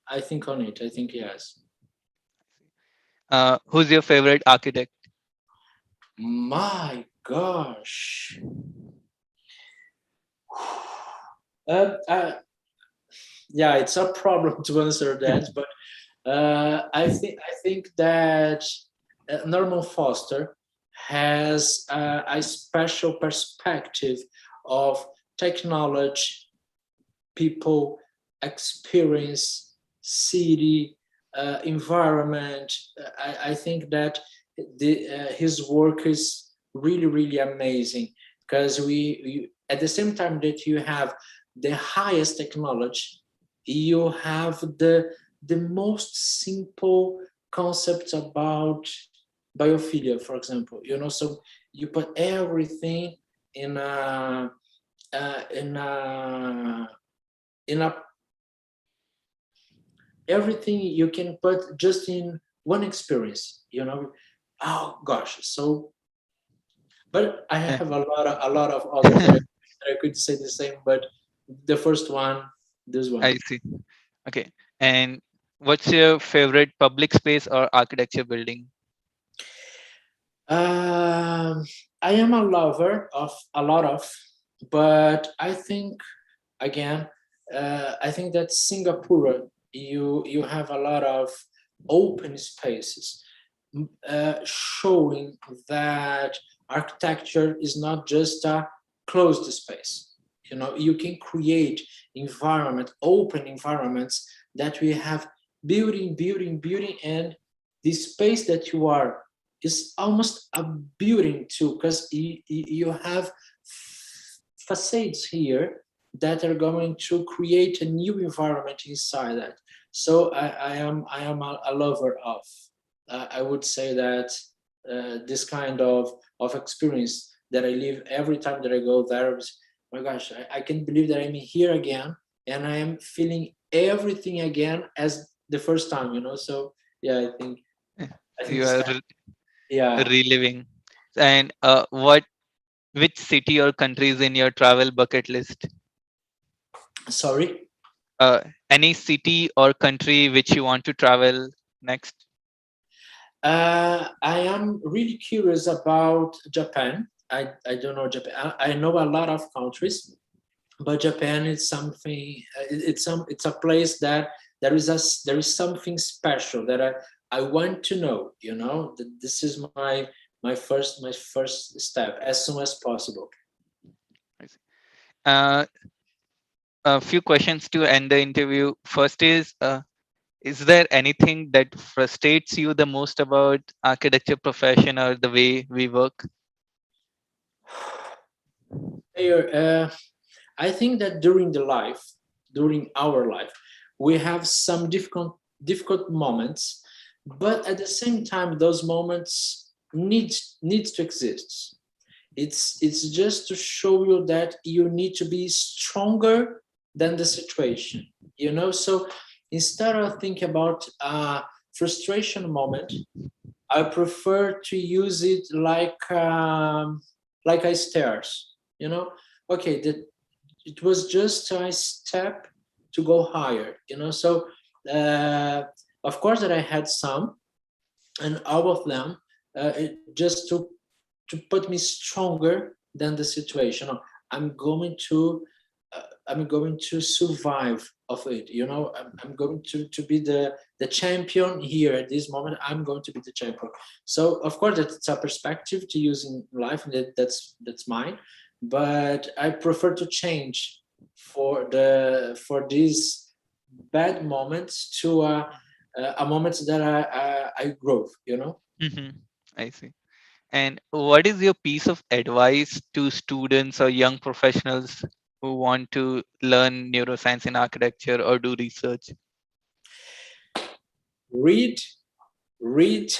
I think on it. I think yes. Who's your favorite architect? My gosh. Uh, yeah, it's a problem to answer that, but I think that Norman Foster has a special perspective of technology, people, experience, city, environment. I think that his work is really amazing because at the same time that you have the highest technology, you have the most simple concepts about biophilia, for example. You know, so you put everything in a uh, in a in a everything you can put just in one experience. You know, oh gosh. So, but I Eh, have a lot of others that I could say the same. But the first one, this one. I see. Okay. And what's your favorite public space or architecture building? Um, I am a lover of a lot of, but I think again, I think that Singapore, you have a lot of open spaces, showing that architecture is not just a closed space. You know, you can create open environments that we have building, and the space that you are is almost a building too, because you have facades here that are going to create a new environment inside that. So I am a lover of. I would say that this kind of experience that I live every time that I go there. My gosh, I can't believe that I'm here again, and I am feeling everything again as the first time, so yeah, Eh, I think You it's are that. Yeah. reliving. And which city or countries in your travel bucket list? Sorry. Any city or country which you want to travel next? I am really curious about Japan. I don't know Japan. I know a lot of countries, but Japan is something. It's a place that there is something special that I want to know. That this is my first step as soon as possible. I see. Uh, a few questions to end the interview. First is there anything that frustrates you the most about architecture profession or the way we work? Here, I think that during our life, we have some difficult moments, but at the same time, those moments needs to exist. It's just to show you that you need to be stronger than the situation. So instead of thinking about a frustration moment, I prefer to use it like I stairs. Okay, it was just a step to go higher. So uh, of course that I had some, and all of them, just to put me stronger than the situation. I'm going to I'm going to survive of it. I'm going to be the champion here at this moment. I'm going to be the champion. So of course that's a perspective to use in life, and that's mine. But I prefer to change for these bad moments to a moment that I grow. Hmm. I see. And what is your piece of advice to students or young professionals who want to learn neuroscience in architecture or do research? Read, read,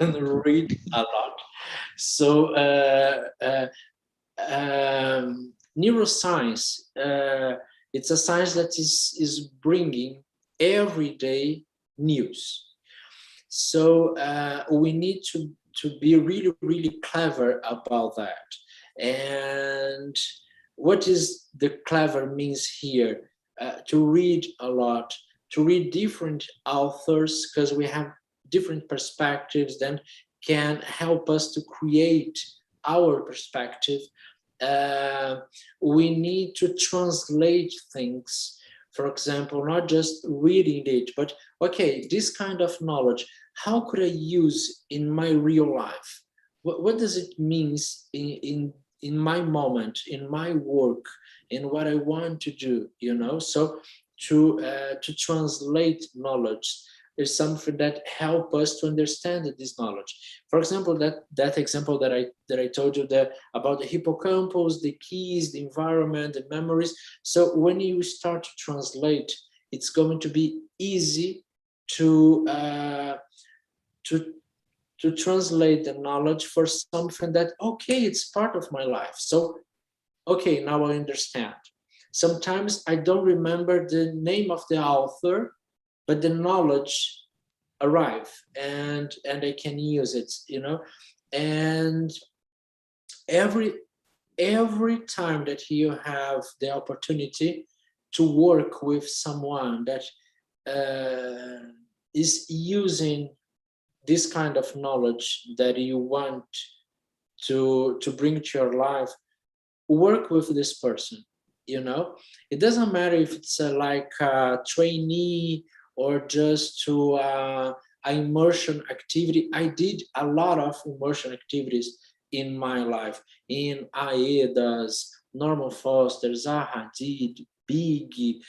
and read a lot. So neuroscience, it's a science that is bringing everyday news. So we need to be really really clever about that. And what is the clever means here? To read a lot, to read different authors, because we have different perspectives that can help us to create our perspective. uh, we need to translate things. For example, not just reading it, but okay, this kind of knowledge, how could I use in my real life? What does it mean in my moment, in my work, in what I want to do? So to translate knowledge is something that help us to understand this knowledge. For example, that example that I told you, that about the hippocampus, the keys, the environment, the memories. So when you start to translate, it's going to be easy to to to translate the knowledge for something that, okay, it's part of my life. So okay, now I understand. Sometimes I don't remember the name of the author, but the knowledge arrive, and I can use it. And every every time that you have the opportunity to work with someone that uh, is using this kind of knowledge that you want to bring to your life, work with this person. It doesn't matter if it's like a trainee or just to an immersion activity. I did a lot of immersion activities in my life, in AEDAS, Norman Foster, Zaha Hadid, Big,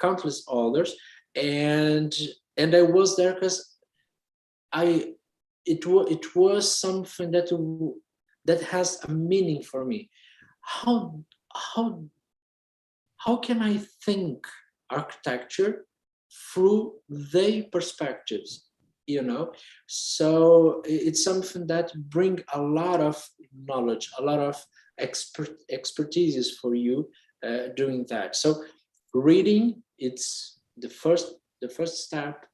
countless others. And I was there because I it was something that has a meaning for me. How how how can I think architecture through their perspectives? So it's something that bring a lot of knowledge, a lot of expertise for you doing that. So reading, It's the first step,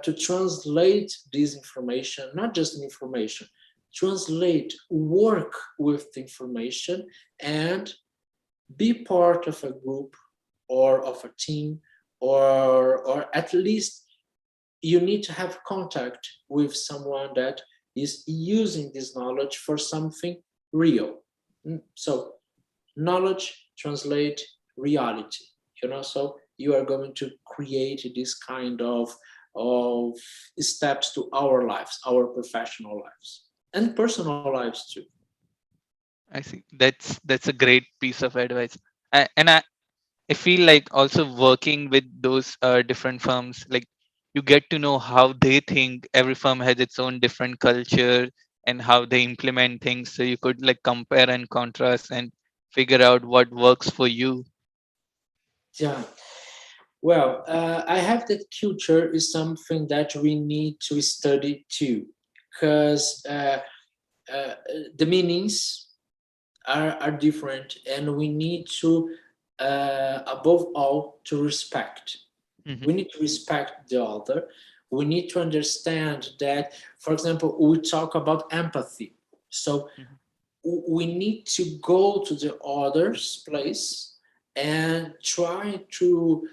to translate this information, not just information, translate, work with the information, and be part of a group or of a team, or at least you need to have contact with someone that is using this knowledge for something real. So knowledge translate reality, so you are going to create this kind of steps to our lives, our professional lives and personal lives too. I see. That's a great piece of advice. And I feel like also working with those different firms, like you get to know how they think. Every firm has its own different culture and how they implement things. So you could like compare and contrast and figure out what works for you. Yeah. Well, I have that culture is something that we need to study too, because uh, the meanings are different, and we need to, above all, to respect. Hmm. We need to respect the other. We need to understand that, for example, we talk about empathy. So Hmm. we need to go to the other's place and try to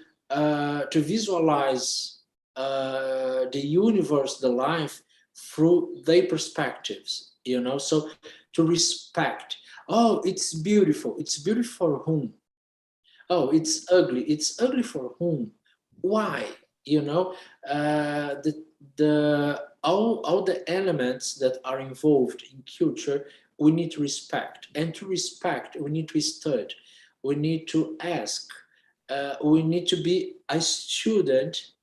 visualize the universe, the life through their perspectives. So to respect. Oh, it's beautiful. It's beautiful for whom? Oh, it's ugly. It's ugly for whom? Why? The all the elements that are involved in culture, we need to respect, and to respect we need to study, we need to ask, we need to be a student,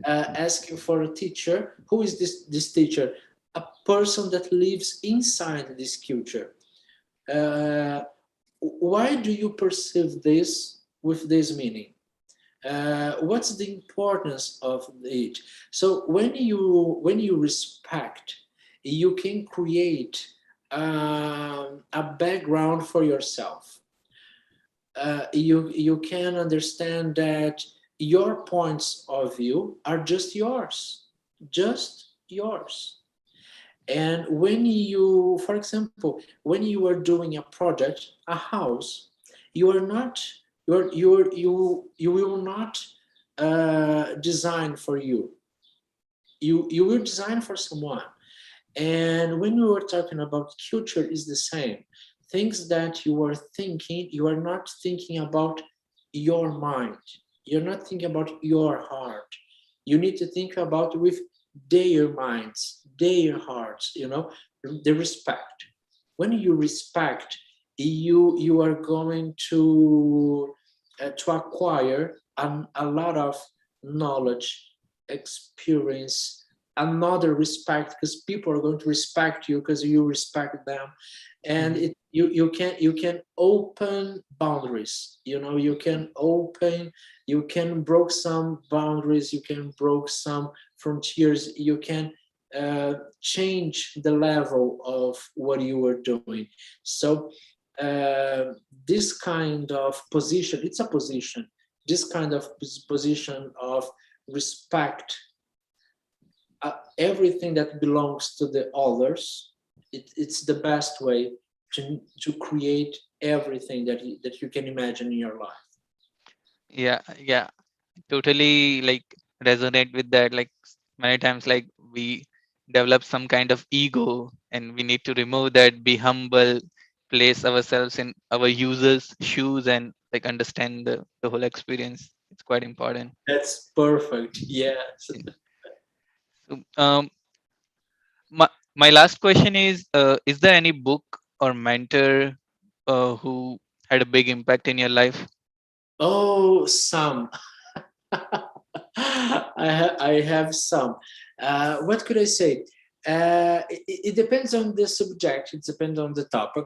asking for a teacher. Who is this teacher? A person that lives inside this culture. uh, why do you perceive this with this meaning? What's the importance of it? So when you respect, you can create a background for yourself. You can understand that your points of view are just yours. And when you, for example, when you are doing a project, a house, you are not, you will not design for you. You will design for someone. And when we were talking about culture, is the same. Things that you are thinking, you are not thinking about your mind. You're not thinking about your heart. You need to think about with their minds, their hearts, the respect. When you respect, you are going to acquire a lot of knowledge, experience, another respect, because people are going to respect you because you respect them. And Hmm. you can open boundaries, you can broke some boundaries, you can broke some frontiers, you can change the level of what you are doing. So uh, this kind of position, it's a position, this kind of position of respect, everything that belongs to the others, it's the best way to create everything that you can imagine in your life. Yeah, yeah, totally like resonate with that. Like many times, like we develop some kind of ego, and we need to remove that, be humble, place ourselves in our users' shoes, and like understand the whole experience. It's quite important. That's perfect. Yes. Yeah. So, my last question is there any book or mentor who had a big impact in your life? Oh, some. I have some. What could I say? It depends on the subject. It depends on the topic.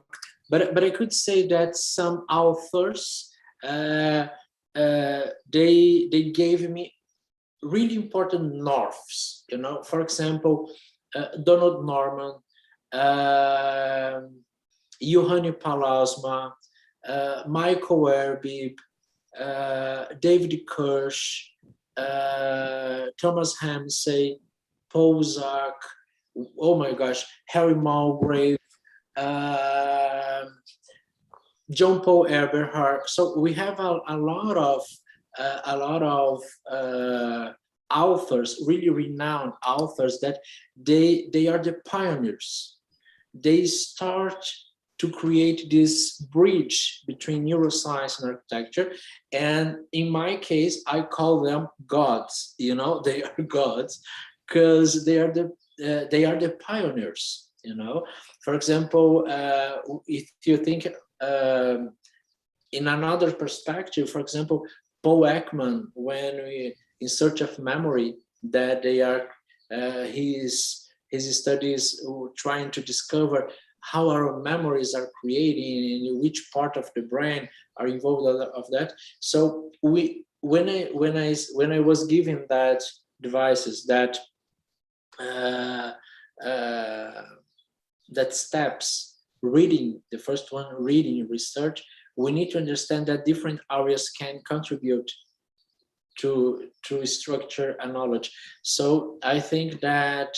But I could say that some authors, uh, they gave me really important norths. For example, Donald Norman, uh, Johanni Palasma, Michael Erbib, David Kirsch, Thomas Hamsey, Paul Zak, oh my gosh, Harry Mulgrave, uh, John Paul Eberhard. So we have a lot of authors, really renowned authors, that they are the pioneers. They start to create this bridge between neuroscience and architecture. And in my case, I call them gods. You know, they are gods because they are the pioneers. You know, for example, if you think in another perspective, for example, Paul Ekman, when we in search of memory, that they are his studies trying to discover how our memories are creating and which part of the brain are involved of that. So we when I was given that devices that uh, uh, that steps reading, the first one, reading research, we need to understand that different areas can contribute to structure and knowledge. So I think that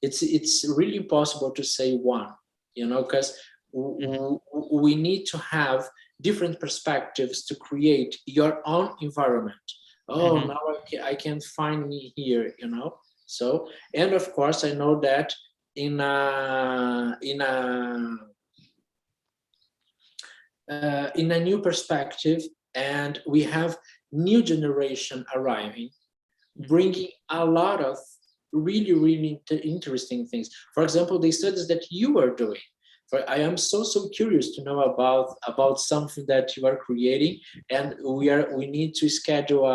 it's really impossible to say one, you know, because Mhm. we need to have different perspectives to create your own environment. Oh, Mhm. now I can find me here, you know. So, and of course I know that in a new perspective, and we have new generation arriving, bringing a lot of really interesting things. For example, the studies that you are doing. For I am so curious to know about something that you are creating, and we need to schedule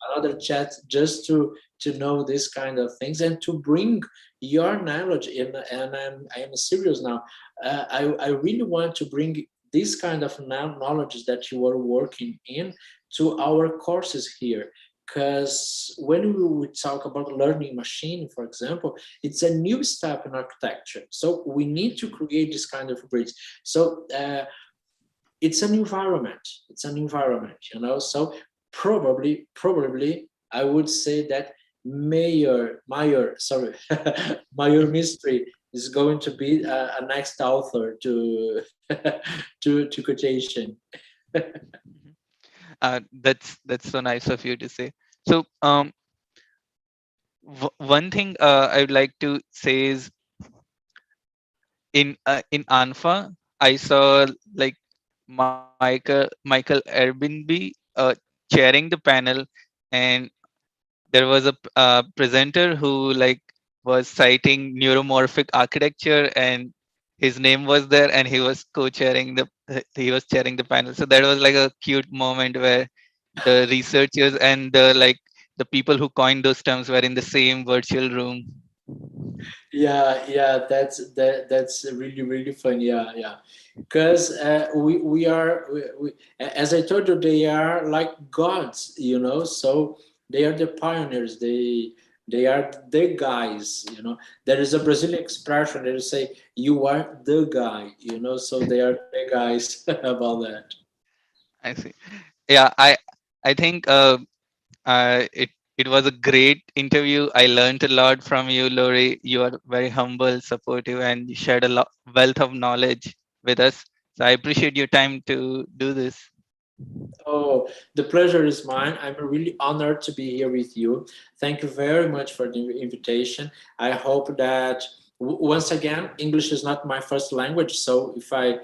another chat just to know this kind of things and to bring your knowledge in. And I am serious now. I really want to bring this kind of knowledge that you are working in to our courses here, because when we talk about learning machine, for example, it's a new step in architecture. So we need to create this kind of bridge. So it's an environment. It's an environment, you know. So probably, I would say that Mayor, sorry, Mayor Mystery is going to be a next author to to quotation. Mhm. That's so nice of you to say. So, one thing I would like to say is in Anfa, I saw like Michael Airbnb chairing the panel, and there was a presenter who like was citing neuromorphic architecture, and his name was there, and he was chairing the panel. So that was like a cute moment where the researchers and the people who coined those terms were in the same virtual room. Yeah, that's really fun. Yeah, because we are as I told you, they are like gods, you know. So they are the pioneers. They are the guys, you know. There is a Brazilian expression that say you are the guy, you know. So they are the guys about that. I see. Yeah, I think it it was a great interview. I learned a lot from you, Lori. You are very humble, supportive, and you shared a wealth of knowledge with us. So I appreciate your time to do this. Oh, the pleasure is mine. I'm really honored to be here with you. Thank you very much for the invitation. I hope that once again, English is not my first language, so if I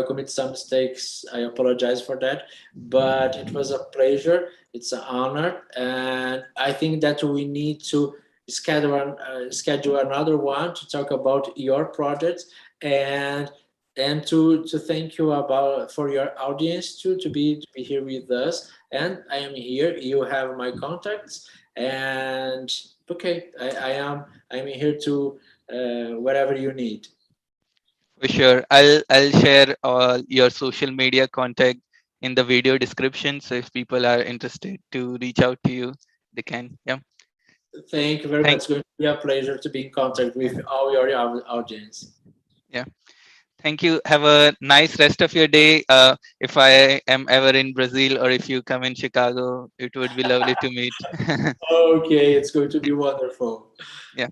commit some mistakes, I apologize for that. But it was a pleasure. It's an honor, and I think that we need to schedule another one to talk about your projects and to thank you about for your audience to be here with us. And I am here, you have my contacts, and okay, I'm here to whatever you need. For sure, I'll share all your social media contact in the video description. So if people are interested to reach out to you, they can. Yeah. Thank you very much. Thank. It's going to be a pleasure to be in contact Yeah. with all your audience. Yeah. Thank you. Have a nice rest of your day. If I am ever in Brazil or if you come in Chicago, it would be lovely to meet. Okay, it's going to be wonderful. Yeah.